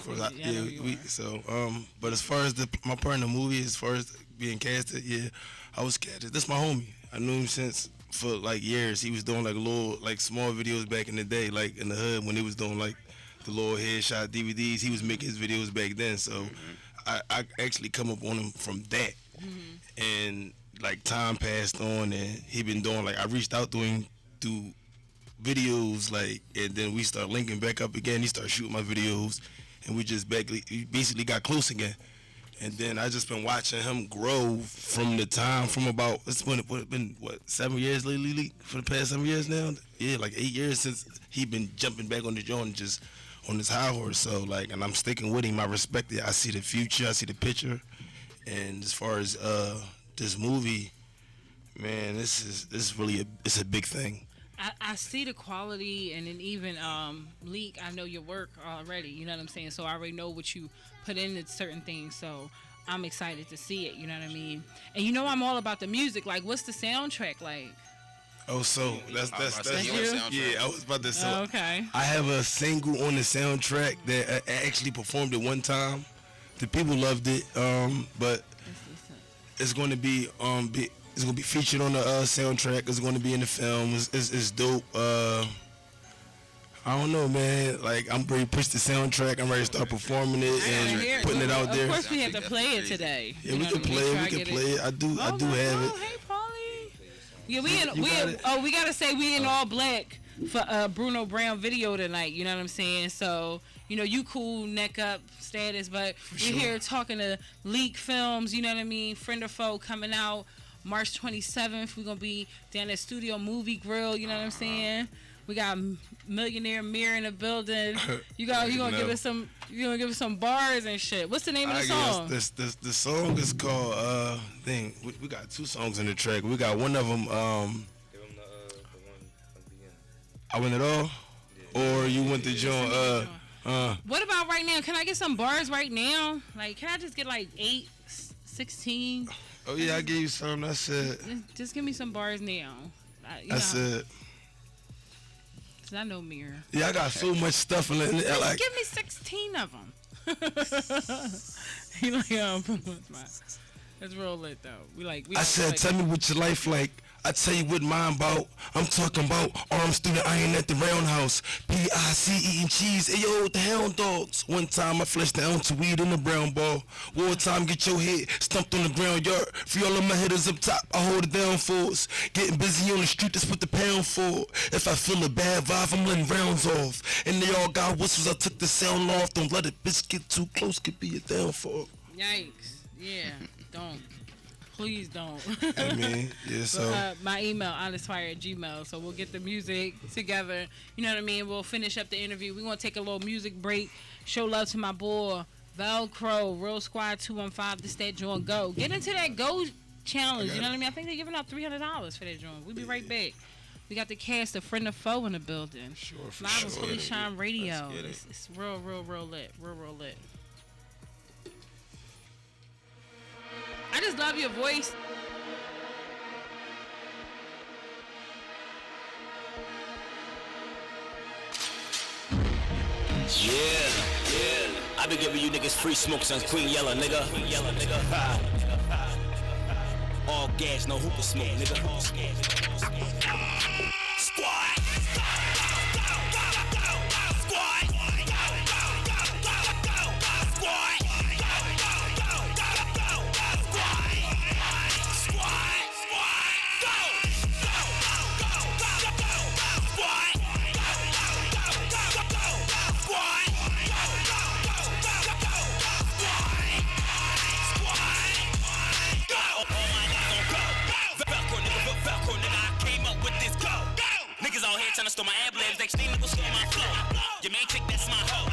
but as far as my part in the movie, as far as being casted, yeah, I was casted. This my homie. I knew him for like years. He was doing like little, like small videos back in the day, like in the hood when he was doing like the little headshot DVDs. He was making his videos back then. So I actually come up on him from that. And like time passed on and he been doing like, I reached out to him through videos, like, and then we start linking back up again. He started shooting my videos, and we basically got close again. And then I just been watching him grow from about it's been 7 years lately for the past 7 years now. Yeah, like 8 years since he been jumping back on the joint, just on his high horse. So like, and I'm sticking with him. I respect it. I see the future. I see the picture. And as far as this movie, man, this is really it's a big thing. I see the quality, and then even Leak, I know your work already, you know what I'm saying? So I already know what you put into certain things, so I'm excited to see it, you know what I mean? And you know I'm all about the music. Like, what's the soundtrack like? Oh, so that's you? Yeah, I was about to say. Oh, okay. I have a single on the soundtrack that I actually performed it one time. The people loved it, but it's going to be it's gonna be featured on the soundtrack. It's gonna be in the film. It's dope. I don't know, man. Like, I'm ready to push the soundtrack. I'm ready to start performing it and putting it out there. Of course, we have to play it today. Yeah, we can play it. We can play it. I do have it. Hey, Paulie. Yeah, we gotta say we in all black for Bruno Brown video tonight. You know what I'm saying? So, you know, you cool, neck up status, but we're here talking to Leak Films. You know what I mean? Friend or Foe coming out March 27th. We're gonna be down at Studio Movie Grill. You know what I'm saying? We got Millionaire Mirror in the building. You gonna give us some bars and shit. What's the name of the song? The song is called we got 2 songs in the track. We got one of them. Give him the one at the beginning. I win it all, or you want the joint? What about right now? Can I get some bars right now? Like, can I just get like 8, 16? Oh yeah, I gave you some. That's it. Just give me some bars now. That's it. Cause I know Mirror. Yeah, I got so much stuff in it. Just Like, give me 16 of them. He like, that's real lit though. I said, tell me what your life like. I tell you what mine about. I'm talking about arms through the iron at the roundhouse. P.I.C. eating cheese. Hey yo, the hound dogs. One time I flushed the ounce of weed in a brown ball. Wartime, get your head stumped on the ground yard. Free all of my hitters up top, I hold it down for us. Getting busy on the street, that's what the pound for. If I feel a bad vibe, I'm letting rounds off. And they all got whistles, I took the sound off. Don't let a bitch get too close, could be a downfall. Yikes. Yeah, don't. Please don't. I mean, yeah, so. My email, HonestPhire@gmail. So we'll get the music together. You know what I mean? We'll finish up the interview. We're going to take a little music break. Show love to my boy, Velcro, Real Squad 215. This that joint go. Get into that Go challenge. You know what I mean? I think they're giving out $300 for that joint. We'll be right back. We got the cast of Friend of Foe in the building. Sure, for Live on sure. PhillyShine Radio. Let's get it. It's real lit. Real lit. I just love your voice. Yeah. I been giving you niggas free smoke since Queen Yellow, nigga. All gas, no hookah smoke, nigga. Squad. Tryna store my ad-libs, they steam niggas steal my flow. Your main chick, that's my hoe.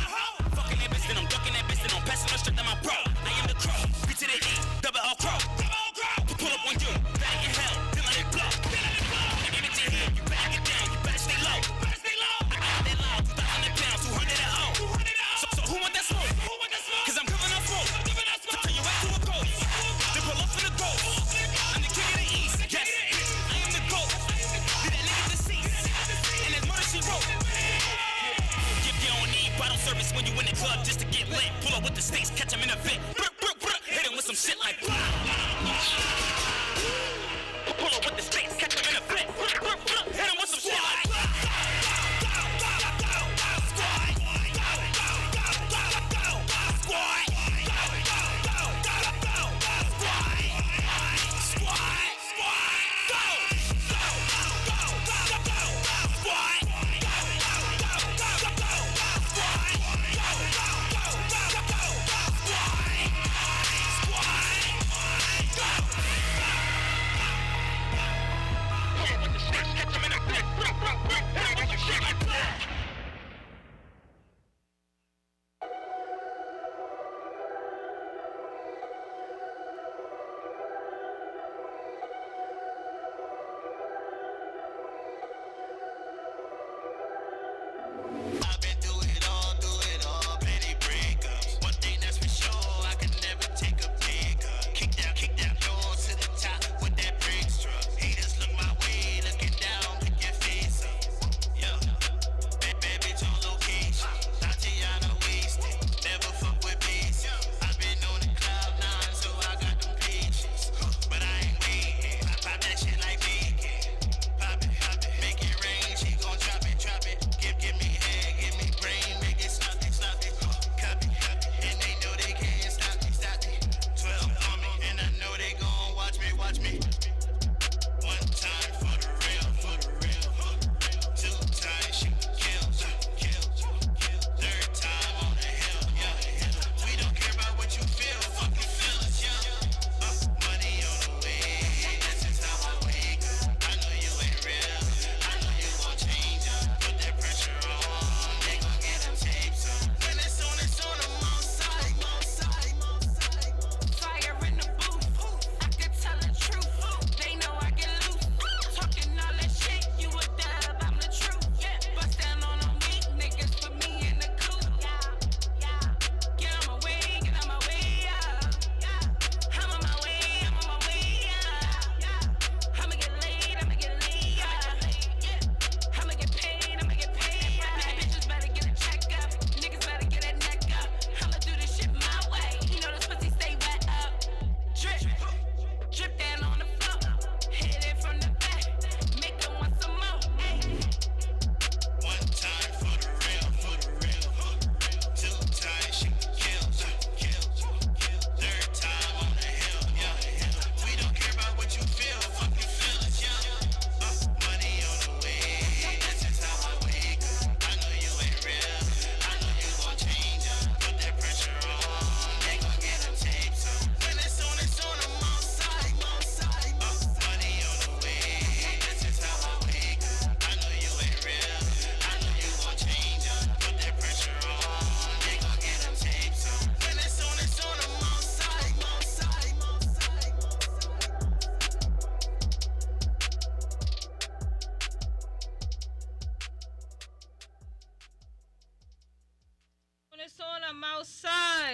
Fucking that bitch, then I'm ducking that bitch, then I'm passing her straight to my bro. I am the crow, B to the E, double L crow. Pull up on you, back in hell, then let it blow. I give it to you, you better get down, you better stay low. I got that loud, 2,000 pounds, 200 at home. So who want that smoke? Cause I'm giving up smoke. Turn your ass to a ghost, then pull up for the ghost. I'm the king of the East, yes, I am the GOAT. Leave that nigga deceased. She wrote. You don't need bottles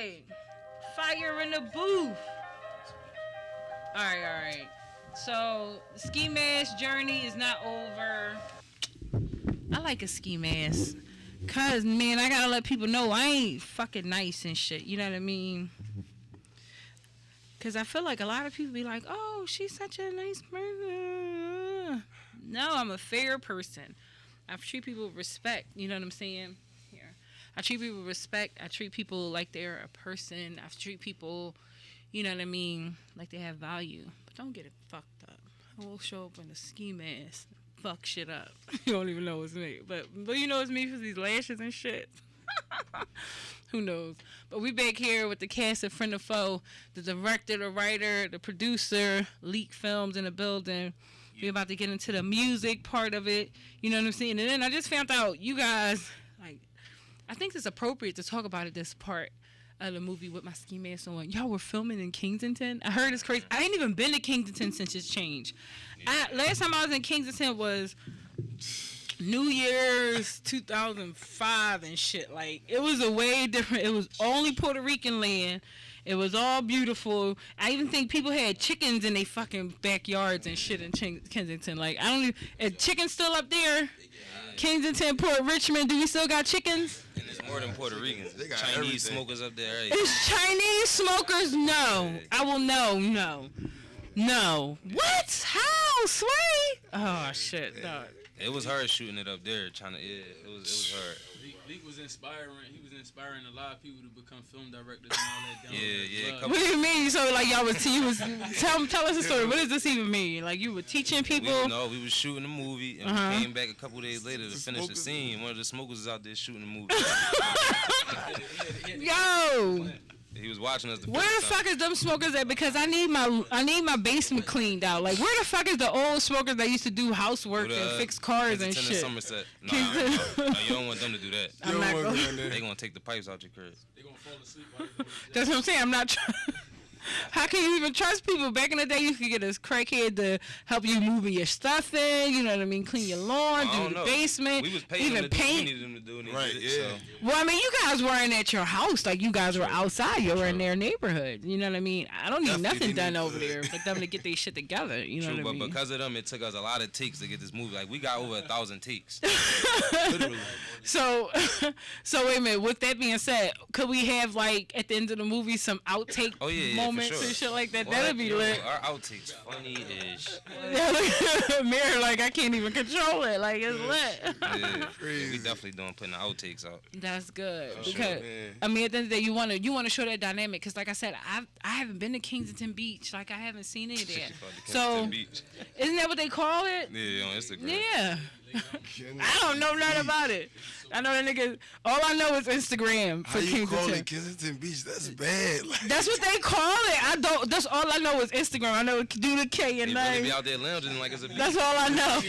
right. Fire in the booth. All right. So, ski mask journey is not over. I like a ski mask. Cause, man, I gotta let people know I ain't fucking nice and shit. You know what I mean? Cause I feel like a lot of people be like, oh, she's such a nice person. No, I'm a fair person. I treat people with respect. You know what I'm saying? Here. I treat people with respect. I treat people like they're a person. I treat people, you know what I mean, like they have value. But don't get it fucked up. I will show up in a ski mask. Fuck shit up. You don't even know it's me. But you know it's me for these lashes and shit. Who knows? But we back here with the cast of Friend or Foe, the director, the writer, the producer, Leak Films in the building. We're about to get into the music part of it. You know what I'm saying? And then I just found out you guys, like, I think it's appropriate to talk about it, this part of the movie with my ski mask on. Y'all were filming in Kensington? I heard it's crazy. I ain't even been to Kensington since it's changed. Last time I was in Kensington was New Year's 2005 and shit. Like, it was a way different. It was only Puerto Rican land. It was all beautiful. I even think people had chickens in their fucking backyards and shit in Kensington. Like, I don't even... Is chickens still up there? Kensington, Port Richmond, do we still got chickens? And it's more than Puerto Ricans. They got Chinese everything. Smokers up there. Right? It's Chinese smokers? No. I will no. What? How? Sway? Oh, shit. No. It was hard shooting it up there. It was hard. Leak was inspiring. He was inspiring a lot of people to become film directors and all that. Yeah. What do you mean? So like y'all was tell us a story. What does this even mean? Like you were teaching people? We was shooting a movie and we came back a couple days later to finish the scene. One of the smokers was out there shooting the movie. Yo. He was watching us. Where the fuck is them smokers at? Because I need my basement cleaned out. Like where the fuck is the old smokers that used to do housework and fix cars and shit? Somerset. No, you don't want them to do that. I'm not going. They gonna take the pipes out your crib. They gonna fall asleep. That's what I'm saying. I'm not. How can you even trust people? Back in the day, you could get a crackhead to help you move your stuff in. You know what I mean? Clean your lawn, do the basement, we was paying even them paint. We needed them to do it. Right, yeah. So. Well, I mean, you guys weren't at your house. Like, you guys were outside. You were in their neighborhood. You know what I mean? I don't need nothing done over there for them to get their shit together. You know what I mean? But because of them, it took us a lot of takes to get this movie. Like, we got over 1,000 takes. Literally. So wait a minute. With that being said, could we have, like, at the end of the movie, some outtake moments for sure. and shit like that? That'd be lit. Our outtakes funny-ish. Mirror, like, I can't even control it. Like, it's lit. Yeah, we definitely putting the outtakes out. That's good. Because, I mean, at the end of the day, you want to show that dynamic. Because, like I said, I haven't been to Kensington Beach. Like, I haven't seen any of that. So, isn't that what they call it? Yeah, on Instagram. Yeah. I don't know nothing about it. I know that nigga. All I know is Instagram for Kensington. How you call it Kensington Beach? That's bad. Like, that's what they call it. I don't. That's all I know is Instagram. I know do the K and they be out there lounging like it's a beach. That's all I know.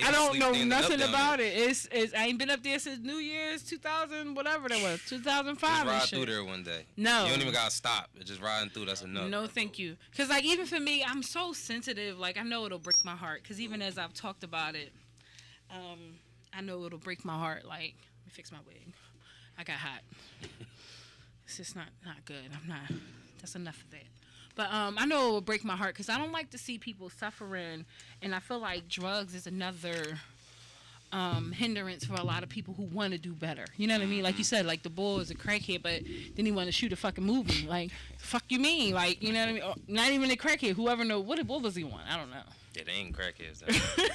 I don't know nothing about it. It's I ain't been up there since New Year's 2000 whatever that was 2005. Just ride through there one day. No, you don't even gotta stop. It's just riding through. That's enough. No, thank you. Cause like even for me, I'm so sensitive. Like I know it'll break my heart. Cause even as I've talked about it, I know it'll break my heart. Like let me fix my wig. I got hot. It's just not good. I'm not. That's enough of that. But I know it will break my heart because I don't like to see people suffering, and I feel like drugs is another hindrance for a lot of people who want to do better. You know what I mean? Like you said, like the boy is a crackhead, but then he want to shoot a fucking movie. Like, fuck you mean? Like, you know what I mean? Or not even a crackhead. Whoever know what was he want? I don't know. Yeah, they ain't crackheads.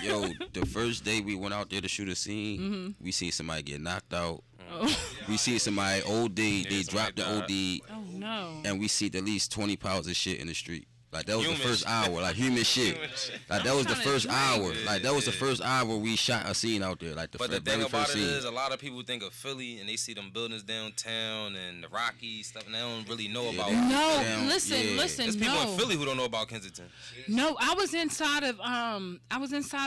Yo, the first day we went out there to shoot a scene, we seen somebody get knocked out. Oh. We see somebody OD, they dropped the OD. Oh no. And we see at least 20 pounds of shit in the street. Like that was the first hour, like human shit. Like that was the first hour. Like that was the first hour we shot a scene out there. Like the but very the thing about first it scene. is, a lot of people think of Philly and they see them buildings downtown and the Rockies stuff, and they don't really know about. No, listen. There's people in Philly who don't know about Kensington. No, I was inside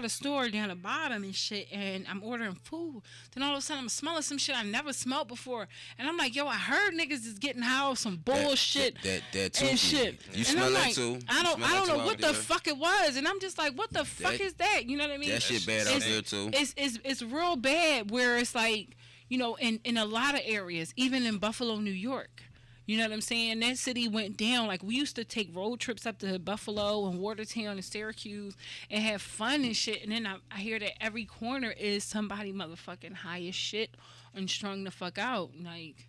a store down the bottom and shit, and I'm ordering food. Then all of a sudden I'm smelling some shit I never smelled before, and I'm like, yo, I heard niggas is getting high off some bullshit that too. and shit. You smell that too. I don't know what the fuck it was, and I'm just like, what the fuck is that? You know what I mean? That shit bad out there too. It's real bad where it's like, you know, in a lot of areas, even in Buffalo, New York. You know what I'm saying? That city went down. Like, we used to take road trips up to Buffalo and Watertown and Syracuse and have fun and shit. And then I hear that every corner is somebody motherfucking high as shit and strung the fuck out. Like,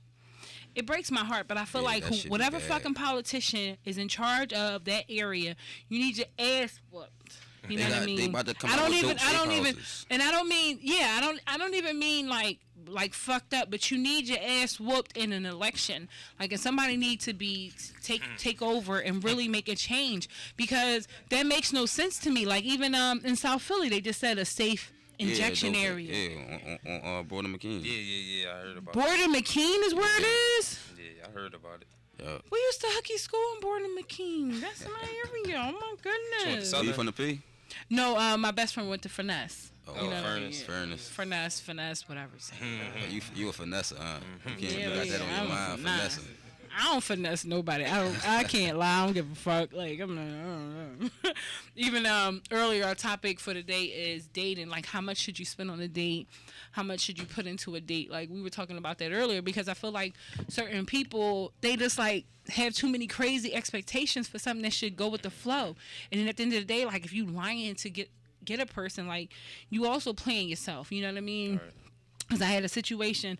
it breaks my heart. But I feel like whatever fucking politician is in charge of that area, you need your ass whooped. You know what I mean? They about to come I don't even, and I don't even mean like fucked up, but you need your ass whooped in an election. Like, if somebody need to be take over and really make a change, because that makes no sense to me. Like, even in South Philly, they just said a safe injection area. Yeah, on Border McKean. Yeah, I heard about Border McKean is where it is? Yeah, I heard about it. Yeah. We used to hooky school in Border McKean. That's my area. Oh, my goodness. So you from the P? No, my best friend went to Finesse. Oh, you know, Finesse, whatever. You a finesse, huh? You can't got that on your mind, finessing. I don't finesse nobody. I can't lie. I don't give a fuck. Like, I don't know. Even earlier, our topic for the day is dating. Like, how much should you spend on a date? How much should you put into a date? Like, we were talking about that earlier, because I feel like certain people, they just like have too many crazy expectations for something that should go with the flow. And then at the end of the day, like, if you lying to get a person, like, you also playing yourself. You know what I mean? Because I had a situation.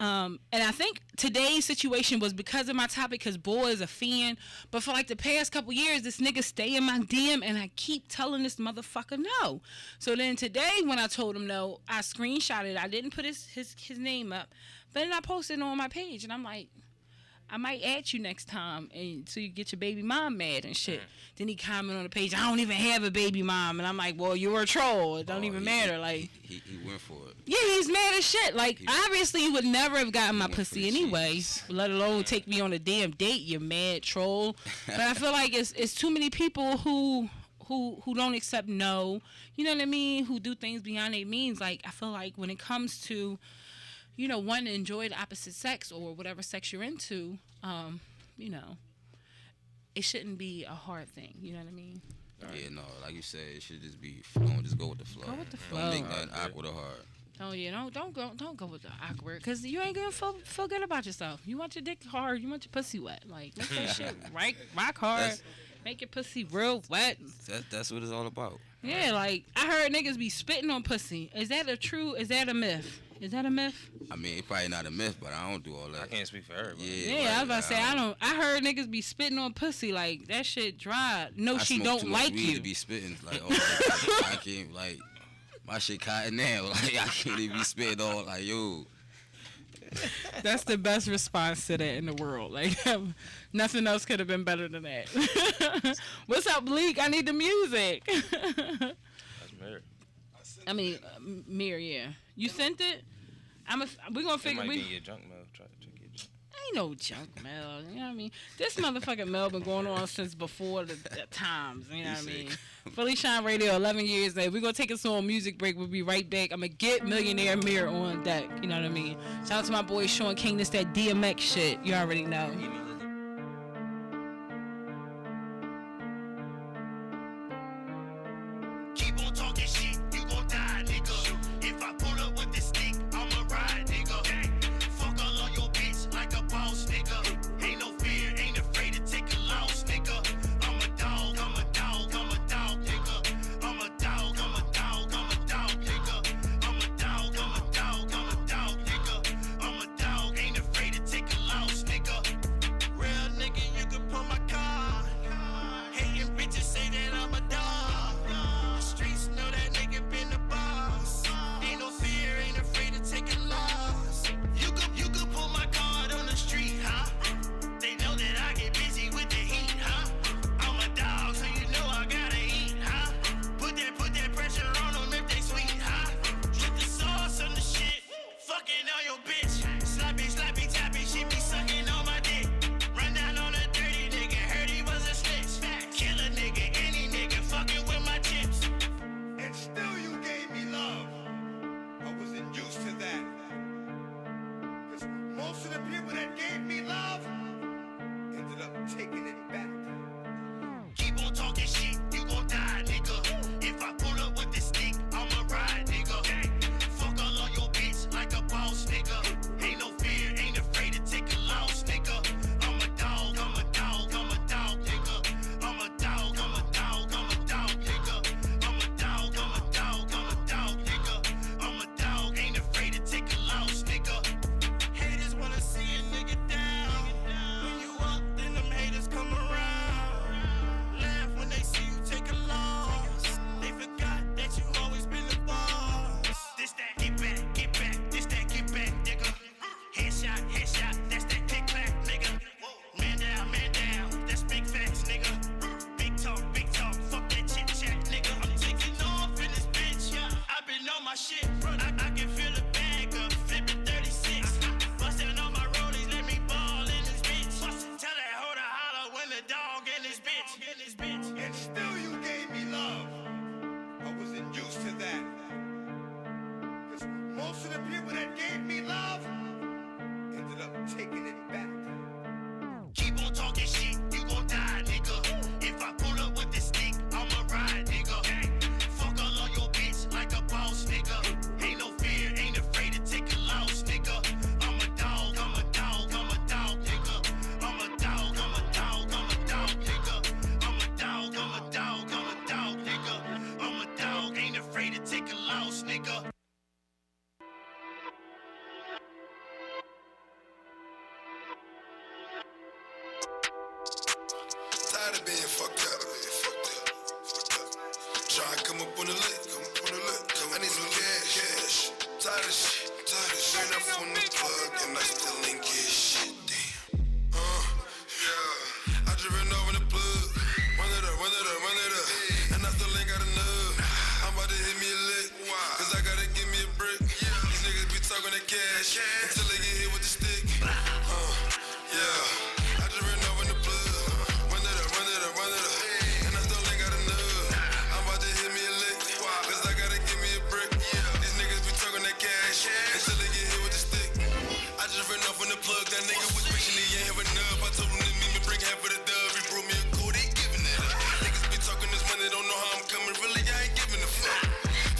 And I think today's situation was because of my topic, because Boy is a fan. But for like the past couple years, this nigga stay in my DM, and I keep telling this motherfucker no. So then today, when I told him no, I screenshotted it. I didn't put his name up, but then I posted it on my page, and I'm like, I might add you next time, and so you get your baby mom mad and shit. Then he commented on the page, I don't even have a baby mom, and I'm like, well, you're a troll. It don't even matter. Like, he went for it. Yeah, he's mad as shit. Like, obviously, you would never have gotten my pussy anyway, let alone take me on a damn date, you mad troll. But I feel like it's too many people who don't accept no. You know what I mean? Who do things beyond their means. Like, I feel like when it comes to, you know, wanting to enjoy the opposite sex or whatever sex you're into, you know, it shouldn't be a hard thing. You know what I mean? Yeah, no, like you said, it should just be flowing. Just go with the flow. Go with the flow. Don't make that awkward or hard. Oh yeah, don't go with the awkward, cause you ain't gonna feel good about yourself. You want your dick hard, you want your pussy wet. Like, make that shit rock hard, make your pussy real wet. That's what it's all about. Yeah, like, I heard niggas be spitting on pussy. Is that a myth? Is that a myth? I mean, it's probably not a myth, but I don't do all that. I can't speak for everybody. Yeah, I was about to say, I heard niggas be spitting on pussy, like, that shit dry. No, she don't like you. To be spitting, like, I can't, like, my shit cotton now. Like, I can't even be spitting on, like, yo. That's the best response to that in the world. Like, nothing else could have been better than that. What's up, Bleak? I need the music. That's Mir. I mean, Mir, yeah. You sent it? We're gonna figure. It might be your junk mail. Try to check your junk. Ain't no junk mail. You know what I mean? This motherfucking mail been going on since before the times. You know what I mean? PhillyShine Radio, 11 years later. We're gonna take us on a music break. We'll be right back. I'm gonna get Millionaire Mir on deck. You know what I mean? Shout out to my boy Sean King. This that DMX shit. You already know. Keep on talking shit, you gon' die, nigga. If I pull up with this stick, I'ma ride, nigga. Fuck all on your bitch like a boss, nigga. Ain't no fear, ain't afraid to take a loss, nigga. I'm a dog, I'm a dog, I'm a dog, nigga. I'm a dog, I'm a dog, I'm a dog, nigga. I'm a dog, I'm a dog, I'm a dog, nigga. I'm a dog, ain't afraid to take a loss, nigga. Real nigga, you can pull my car. Hating bitches say that I'm a dog. The streets know that nigga been boss, nigga. Tired of being fucked up. Try and come up on the lick. I need some cash. Tired of shit. Ran up on the plug and I still ain't get shit. Damn. Yeah. I just ran over the plug. Run it up. And I still ain't got enough. I'm about to hit me a lick. Cause I gotta give me a brick. These niggas be talking that cash until they get hit with the stick. Yeah. I just ran over the plug. Run it up. And I still ain't got enough. I'm about to hit me a lick. Cause I gotta give me a brick. These niggas be talking that cash until they get hit with the stick. I just ran off on the plug. That nigga was wishing he ain't have enough. I told him to meet me, bring half of the dub. He brought me a code, he giving it up. Niggas be talking this money, don't know how I'm coming. Really, I ain't giving a fuck.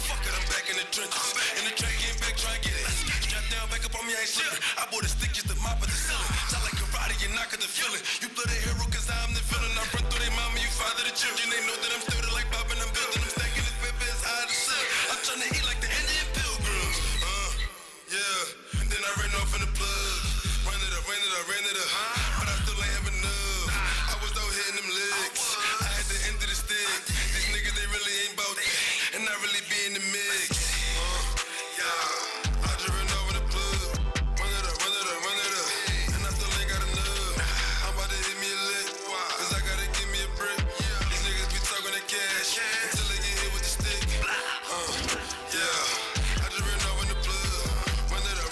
Fuck it, I'm back in the trenches. In the track, getting back, try and get it. Strap down, back up on me, I ain't slipping. I bought a stick just to mop at the ceiling. Sound like karate, you knock at the feeling. You blood a hero, cause I'm the villain. I run through they mama, you father the children. They know that I'm still like Bob and I'm building. I'm stacking this paper as high as the sun. I'm trying to eat like the Indian pilgrims. Yeah. And then I ran off in the plug. Ran it up. But I still ain't have enough. I was out hitting them legs. I had to enter the stick. These niggas, they really ain't bout that. And I really be in the mix. Yeah. I just ran over the plug. Run it up. And I still ain't got enough. I'm about to hit me a lick. Cause I gotta give me a brick. These niggas be talking that cash until they get hit with the stick. Yeah. I just ran over the plug. Run it up.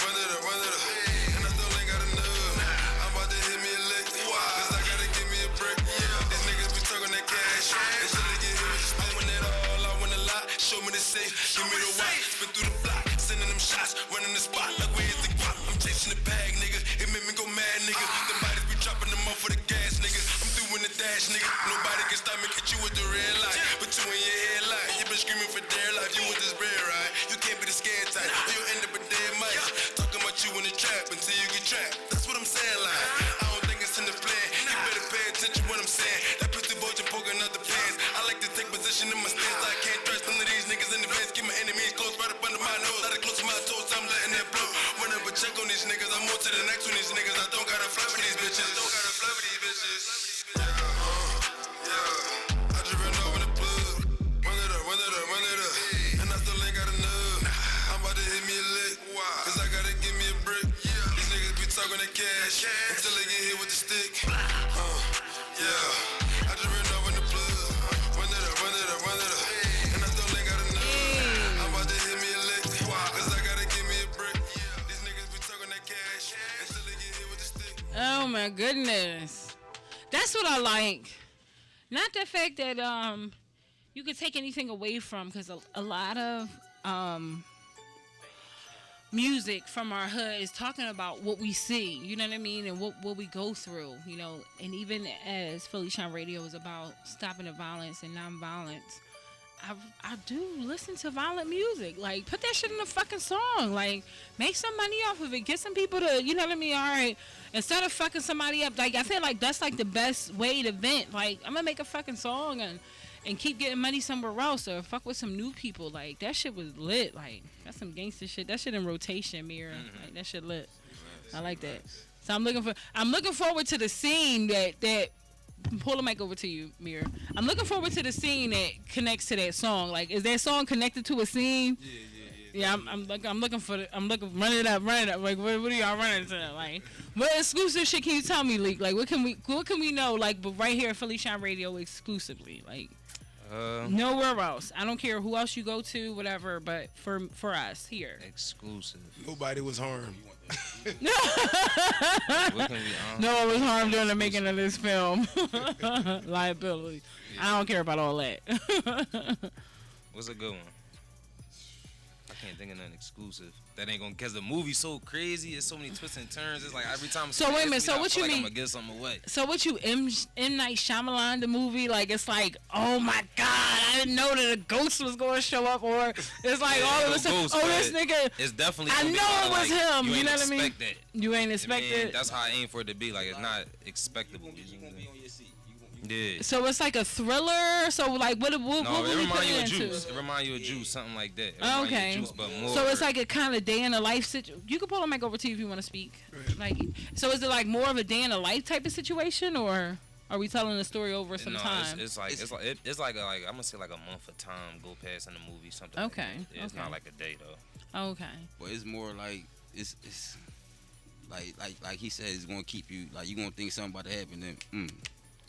And I still ain't got enough. I'm about to hit me a lick. Cause I gotta give me a brick. These niggas be talking that cash until they get hit with the stick. I want it all, I want a lot. Show me the safe, give me the watch. Spin through the block, sending them shots, running the spot like where's the guap? I'm chasing the bag, nigga. It made me go mad, nigga. The bodies be dropping them off for the gas, nigga. I'm doing the dash, nigga. Nobody can stop me, hit you with the red light. But you in your head light, you been screaming for dear life. You want this red ride, you can't be the scared type. Or you'll end up a dead mice. Talking about you in the trap until you get trapped. That's what I'm saying, like. I don't think it's in the plan. You better pay attention what I'm saying. That pussy boy just poking out the pants. I like to take position in my stance. I can't trust none of these niggas in the fence. Keep my enemies close right up under my nose. Let it close to my toes, I'm letting that blow. Run up a check on these niggas. I'm on to the next one. These niggas, I don't gotta fly for these bitches. Yeah. I just ran over the plug. Run it up. And I still ain't got enough. I'm about to hit me a lick. Cause I gotta give me a brick. These niggas be talking that cash until they get hit with the stick. Yeah. I just ran over the plug. Run it up. And I still ain't got enough. I'm about to hit me a lick. Cause I gotta give me a brick. These niggas be talking that cash until they get hit with the stick. Oh my goodness. That's what I like. Not the fact that you could take anything away from, because a lot of music from our hood is talking about what we see, you know what I mean, and what we go through, you know. And even as PhillyShine Radio is about stopping the violence and non-violence, I do listen to violent music. Like, put that shit in a fucking song. Like, make some money off of it. Get some people to, you know what I mean? All right, instead of fucking somebody up, like, I feel like that's like the best way to vent. Like, I'm gonna make a fucking song and keep getting money somewhere else, or fuck with some new people. Like, that shit was lit. Like, that's some gangster shit. That shit in rotation, Mira. Like, that shit lit. I like that. So I'm looking forward to the scene that pull the mic over to you, Mira. I'm looking forward to the scene that connects to that song. Like, is that song connected to a scene? Yeah. I'm looking. Run it up. Like, what are y'all running to? Like, what exclusive shit can you tell me, Leak? Like, what can we know? Like, but right here at PhillyShine Radio exclusively. Like, nowhere else. I don't care who else you go to, whatever. But for us here, exclusive. Nobody was harmed. No one was harmed during the making of this film. Liability. Yeah. I don't care about all that. What's a good one? I can't think of nothing exclusive. That ain't gonna, cause the movie's so crazy. It's so many twists and turns. It's like every time. So wait a minute. So what you mean? I'm gonna give something away. So what you M Night Shyamalan the movie? Like, it's like, oh my god, I didn't know that a ghost was gonna show up, or it's like all of a sudden, oh, this nigga. It's definitely. I know it was like, him. You know what I mean? That. You ain't expect it. That's how I aim for it to be. Like, it's not expectable. Yeah. So it's like a thriller. So like, what No, would it we put remind you it of into? Juice. It remind you of Juice, something like that. It remind you of Okay. Juice, but more. So it's like a kind of day in the life situation. You can pull the mic over to you if you want to speak. Like, so is it like more of a day in the life type of situation, or are we telling the story over some time? It's like I'm gonna say like a month of time go past in the movie, something. Okay, Like that. Yeah, it's not like a day though. Okay. But it's more like it's like he said, it's gonna keep you like you gonna think something about to happen, then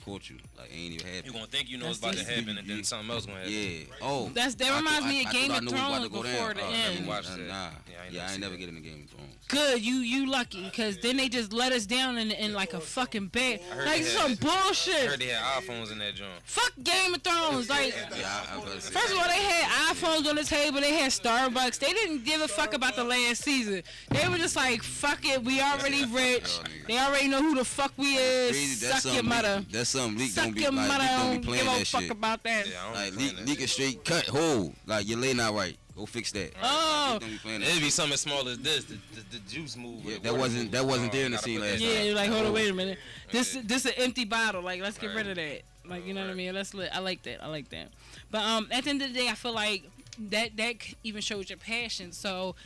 caught you like it ain't even happening. You gonna think you know it's about to happen, and then something else gonna happen. Yeah. Oh. That reminds me of Game of Thrones before the I end. ain't never get in the Game of Thrones. Good, you lucky, cause then they just let us down in like a fucking bed, like some bullshit. I heard they had iPhones in that joint. Fuck Game of Thrones, like. First of all, they had iPhones on the table. They had Starbucks. They didn't give a fuck about the last season. They were just like, fuck it, we already rich. They already know who the fuck we is. Suck your mother. That's something Leak Suck don't be your like. mother. Leak don't Don't be playing give a that fuck shit. about that. Like Leak a straight cut hole. Like your lay not right. Go fix that. Oh. It'd be something as small as this. The juice move. Yeah, that wasn't there in the scene last time. Yeah, you're like, hold on, wait a minute. This an empty bottle. Like, let's get rid of that. Like, you know what I mean? I like that. But at the end of the day, I feel like that even shows your passion. So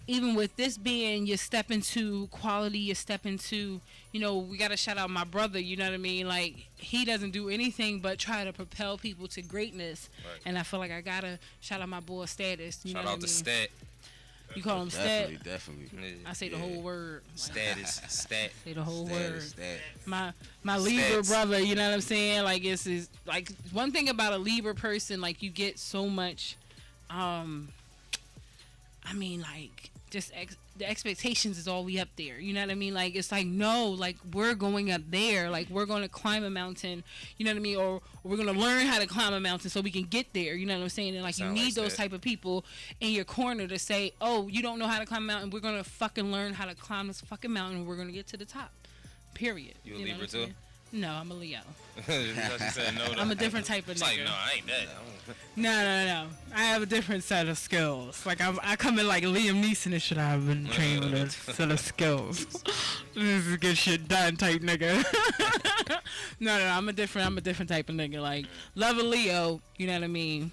even with this being your step into quality, your step into, you know, we gotta shout out my brother. You know what I mean? Like, he doesn't do anything but try to propel people to greatness. Right. And I feel like I gotta shout out my boy Status. You shout know out to Stat. You call him Stat? Definitely. I say the whole word. Status, Stat. Say the whole word. Stat. My Libra brother, you know what I'm saying? Like, it's like one thing about a Libra person, like you get so much, I mean, like just the expectations is all we up there. You know what I mean? Like, it's like, no, like we're going up there. Like, we're going to climb a mountain. You know what I mean? Or we're going to learn how to climb a mountain so we can get there. You know what I'm saying? And like, you need those type of people in your corner to say, oh, you don't know how to climb a mountain. We're going to fucking learn how to climb this fucking mountain. And we're going to get to the top. Period. You a Libra too? No, I'm a Leo. She said no, I'm a different type of nigga. Like, no, I ain't that. No. I have a different set of skills. Like, I come in like Liam Neeson and shit. I've been trained with a set of skills. This is good shit done type nigga. No, I'm a different type of nigga. Like, love a Leo, you know what I mean?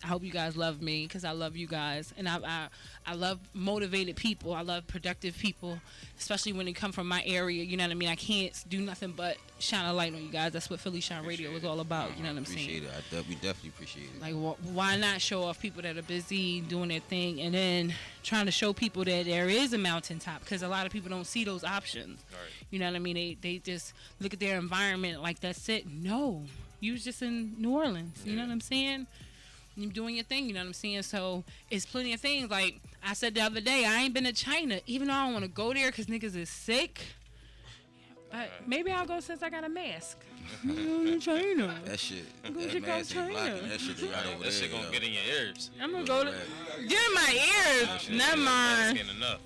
I hope you guys love me because I love you guys. And I love motivated people. I love productive people, especially when they come from my area. You know what I mean? I can't do nothing but shine a light on you guys. That's what PhillyShine Radio is all about. You know what I'm saying? Appreciate it. We definitely appreciate it. Like, why not show off people that are busy doing their thing and then trying to show people that there is a mountaintop? Because a lot of people don't see those options. Right. You know what I mean? They just look at their environment like that's it. No. You was just in New Orleans. You know what I'm saying? You're doing your thing, you know what I'm saying? So it's plenty of things. Like I said the other day, I ain't been to China, even though I don't want to go there because niggas is sick. But maybe I'll go since I got a mask. Go to China. That shit. Go That check out mask ain't China. blocking that shit. They right over there. That shit gonna get in your ears. I'm gonna go to get in my ears. Never mind. Enough.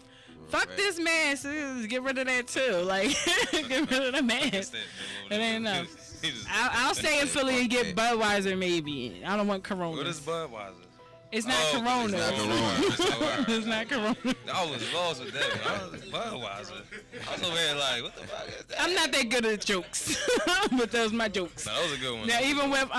Fuck this mask. Get rid of that too. Like get rid of the mask. It ain't enough. I'll stay in Philly and get Budweiser maybe. I don't want Corona. What is Budweiser? It's not Corona. It's not Corona. I was lost with that. I was Budweiser. I was over here like, what the fuck is that? I'm not that good at jokes, but those my jokes. No, that was a good one. Now, even with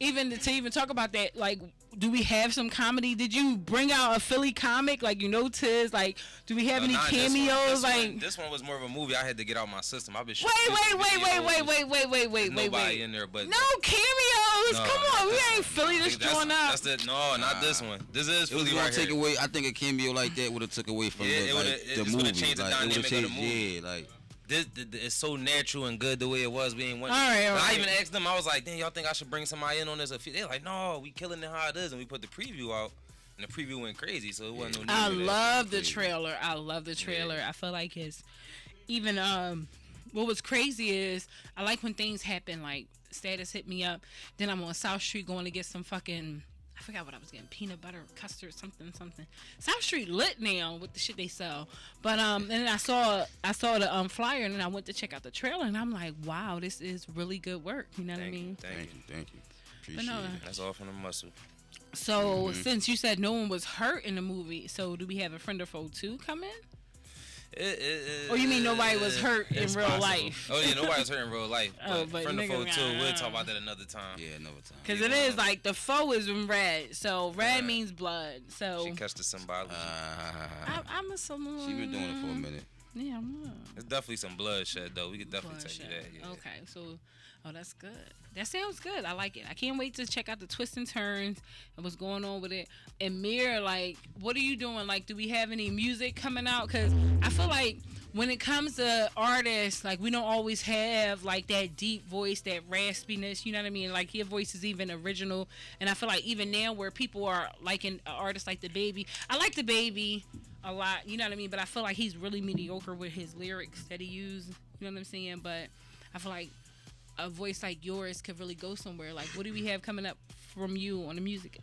even talk about that, like, do we have some comedy? Did you bring out a Philly comic? Like, you know, Tiz, like, do we have any cameos? This one was more of a movie I had to get out my system. I've been wait. Nobody in there, but no cameos. Come on, we ain't Philly this joint up. No, not this one. This is Philly right here. Take away. I think a cameo like that would have took away from the movie. Changed the dynamic of the movie. Yeah, like. It's so natural and good the way it was. We ain't went. All right. I even asked them. I was like, "Damn, y'all think I should bring somebody in on this?" They're like, "No, we killing it how it is." And we put the preview out, and the preview went crazy. So it wasn't no. I love the trailer. Yeah. I feel like it's even. What was crazy is I like when things happen. Like Status hit me up. Then I'm on South Street going to get some fucking. I forgot what I was getting, peanut butter, custard, something. South Street lit now with the shit they sell. But and then I saw the flyer, and then I went to check out the trailer, and I'm like, wow, this is really good work. You know what I mean? Thank you. Appreciate it. That's all from the muscle. So since you said no one was hurt in the movie, so do we have a friend or foe too come in? Or you mean nobody was hurt in real possible. life? Oh yeah, nobody was hurt in real life. Oh, But but friend of nigga, foe too. We'll talk about that another time. Yeah, another time. Because it is like the foe is in red, so red means blood. So She catch the symbology. I'm a someone. She been doing it for a minute. Yeah, I'm not. It's definitely some bloodshed though. We could definitely tell you that. Yeah. Okay, so that's good. That sounds good. I like it. I can't wait to check out the twists and turns and what's going on with it. And Mir, like, what are you doing? Like, do we have any music coming out? Because I feel like when it comes to artists, like, we don't always have like that deep voice, that raspiness. You know what I mean? Like, your voice is even original. And I feel like even now where people are liking artists like the Baby, I like the Baby a lot, you know what I mean? But I feel like he's really mediocre with his lyrics that he used. You know what I'm saying? But I feel like a voice like yours could really go somewhere. Like, what do we have coming up from you on the music?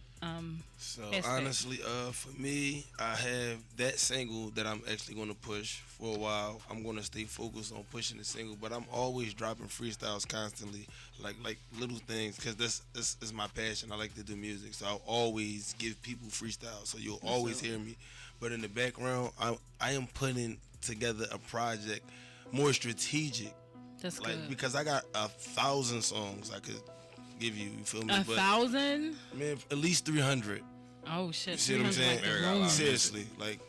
So aspect? honestly, for me, I have that single that I'm actually going to push for a while. I'm going to stay focused on pushing the single, but I'm always dropping freestyles constantly, like little things, because this is my passion. I like to do music, so I'll always give people freestyles. So you'll always hear me. But in the background, I am putting together a project more strategic. That's like good. because I got 1,000 songs I could give you. You feel me? 1,000? Man, at least 300. Oh shit! You see what I'm saying? Like Seriously, like,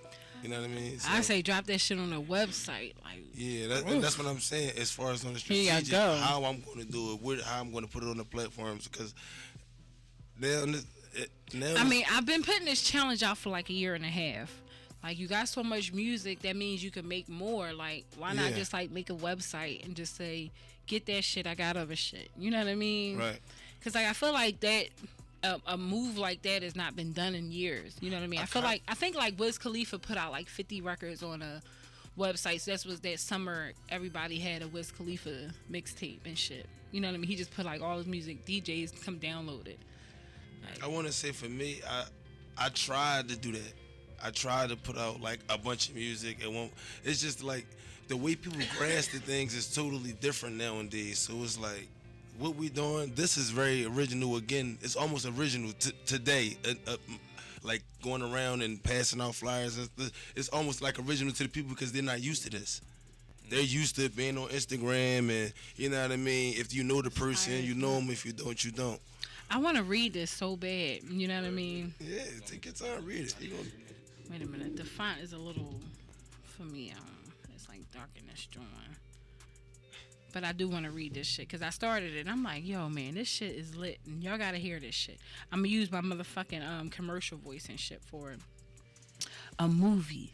you know what I mean? So, I say drop that shit on the website. Like, yeah, that's what I'm saying. As far as on the Here you strategic, go. how I'm going to do it, how I'm going to put it on the platforms, because now I mean, I've been putting this challenge out for like a year and a half. Like, you got so much music, that means you can make more. Like, why not just like make a website and just say, get that shit, I got other shit. You know what I mean? Right. Because like I feel like that a move like that has not been done in years. You know what I mean? I think like Wiz Khalifa put out like 50 records on a website. So that summer everybody had a Wiz Khalifa mixtape and shit. You know what I mean? He just put like all his music, DJs come download it. I want to say for me, I tried to do that. I tried to put out like a bunch of music. It's just like the way people grasp the things is totally different nowadays. So it's like, what we doing? This is very original. Again, it's almost original today. Like going around and passing out flyers. It's almost like original to the people because they're not used to this. They're used to being on Instagram and, you know what I mean? If you know the person, you know them. If you don't, you don't. I want to read this so bad. You know what I mean? Yeah, take your time, read it. Wait a minute. The font is a little, for me, it's like dark in this joint. But I do want to read this shit because I started it. And I'm like, yo, man, this shit is lit. And y'all got to hear this shit. I'm going to use my motherfucking commercial voice and shit for it. A movie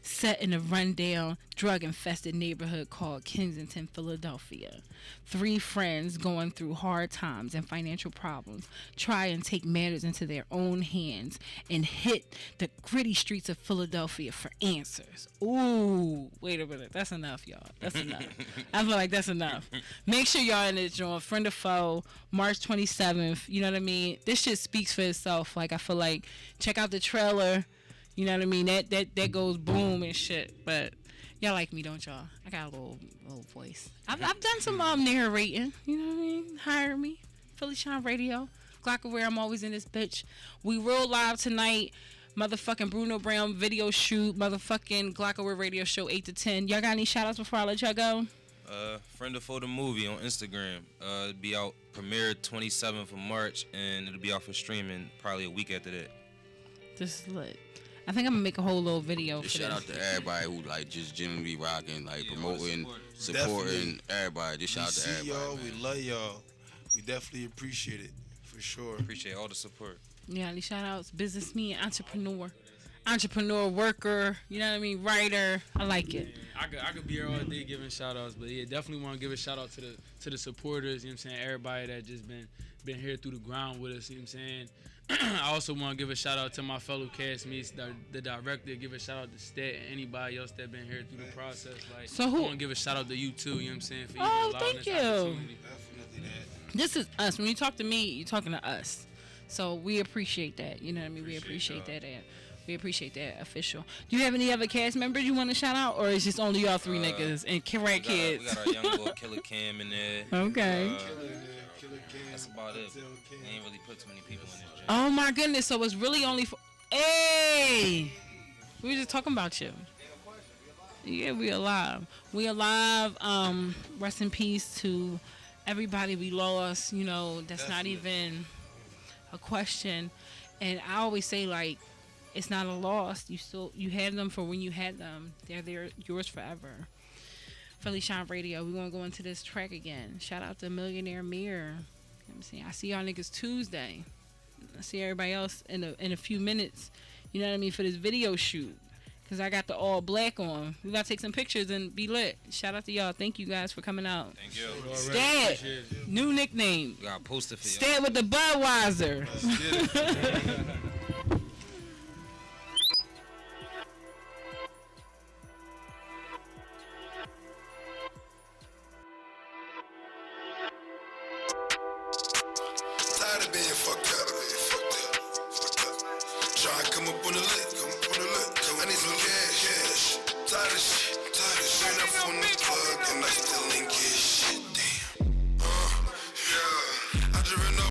set in a rundown, drug-infested neighborhood called Kensington, Philadelphia. 3 friends going through hard times and financial problems try and take matters into their own hands and hit the gritty streets of Philadelphia for answers. Ooh, wait a minute. That's enough, y'all. That's enough. I feel like that's enough. Make sure y'all in this joint. Friend or Foe, March 27th. You know what I mean? This shit speaks for itself. Like, I feel like, check out the trailer. You know what I mean? That goes boom and shit. But y'all like me, don't y'all? I got a little voice. I've done some narrating. You know what I mean? Hire me. PhillyShine Radio. Glockaware, I'm always in this bitch. We real live tonight. Motherfucking Bruno Brown video shoot. Motherfucking Glockaware radio show 8 to 10. Y'all got any shout outs before I let y'all go? Friend of Foe the movie on Instagram. It'll be out premiere 27th of March and it'll be out for streaming probably a week after that. This is lit. I think I'm gonna make a whole little video. Just for shout this. out to everybody who like just genuinely rocking, like promoting, supporting everybody. Just shout out to everybody. Y'all, man. we love y'all. We definitely appreciate it for sure. Appreciate all the support. Yeah, any shout outs? Business me, entrepreneur, worker. You know what I mean? Writer. I like it. I could be here all day giving shout outs, but yeah, definitely want to give a shout out to the supporters. You know what I'm saying? Everybody that just been here through the ground with us. You know what I'm saying? I also want to give a shout out to my fellow castmates, the director. Give a shout out to Stat and anybody else that been here through the process. Like, so who? I want to give a shout out to you too. You know what I'm saying? For Oh, even allowing thank this you. opportunity. This is us. When you talk to me, you're talking to us. So we appreciate that. You know what I mean? We appreciate that. We appreciate that, official. Do you have any other cast members you want to shout out, or is just only y'all 3 niggas and rat kids? We got our young boy Killer Cam in there. Okay. That's about it. We ain't really put too many people in this joint. Oh my goodness! So it's really only for. Hey, we were just talking about you. Yeah, we alive. We alive. Rest in peace to everybody we lost. You know, that's not even a question. And I always say, like, it's not a loss. You had them for when you had them. They're yours forever. PhillyShine Radio. We're gonna go into this track again. Shout out to Millionaire Mirror. You know what I'm saying? I see y'all niggas Tuesday. I see everybody else in a few minutes. You know what I mean, for this video shoot. Cause I got the all black on. We gotta take some pictures and be lit. Shout out to y'all. Thank you guys for coming out. Thank you. Stat, new nickname. Got posted for y'all. Stat with the Budweiser. Tired of being fucked up. Try to come up on the lick. I need some cash. Tired of shit. Ran up on the plug and I still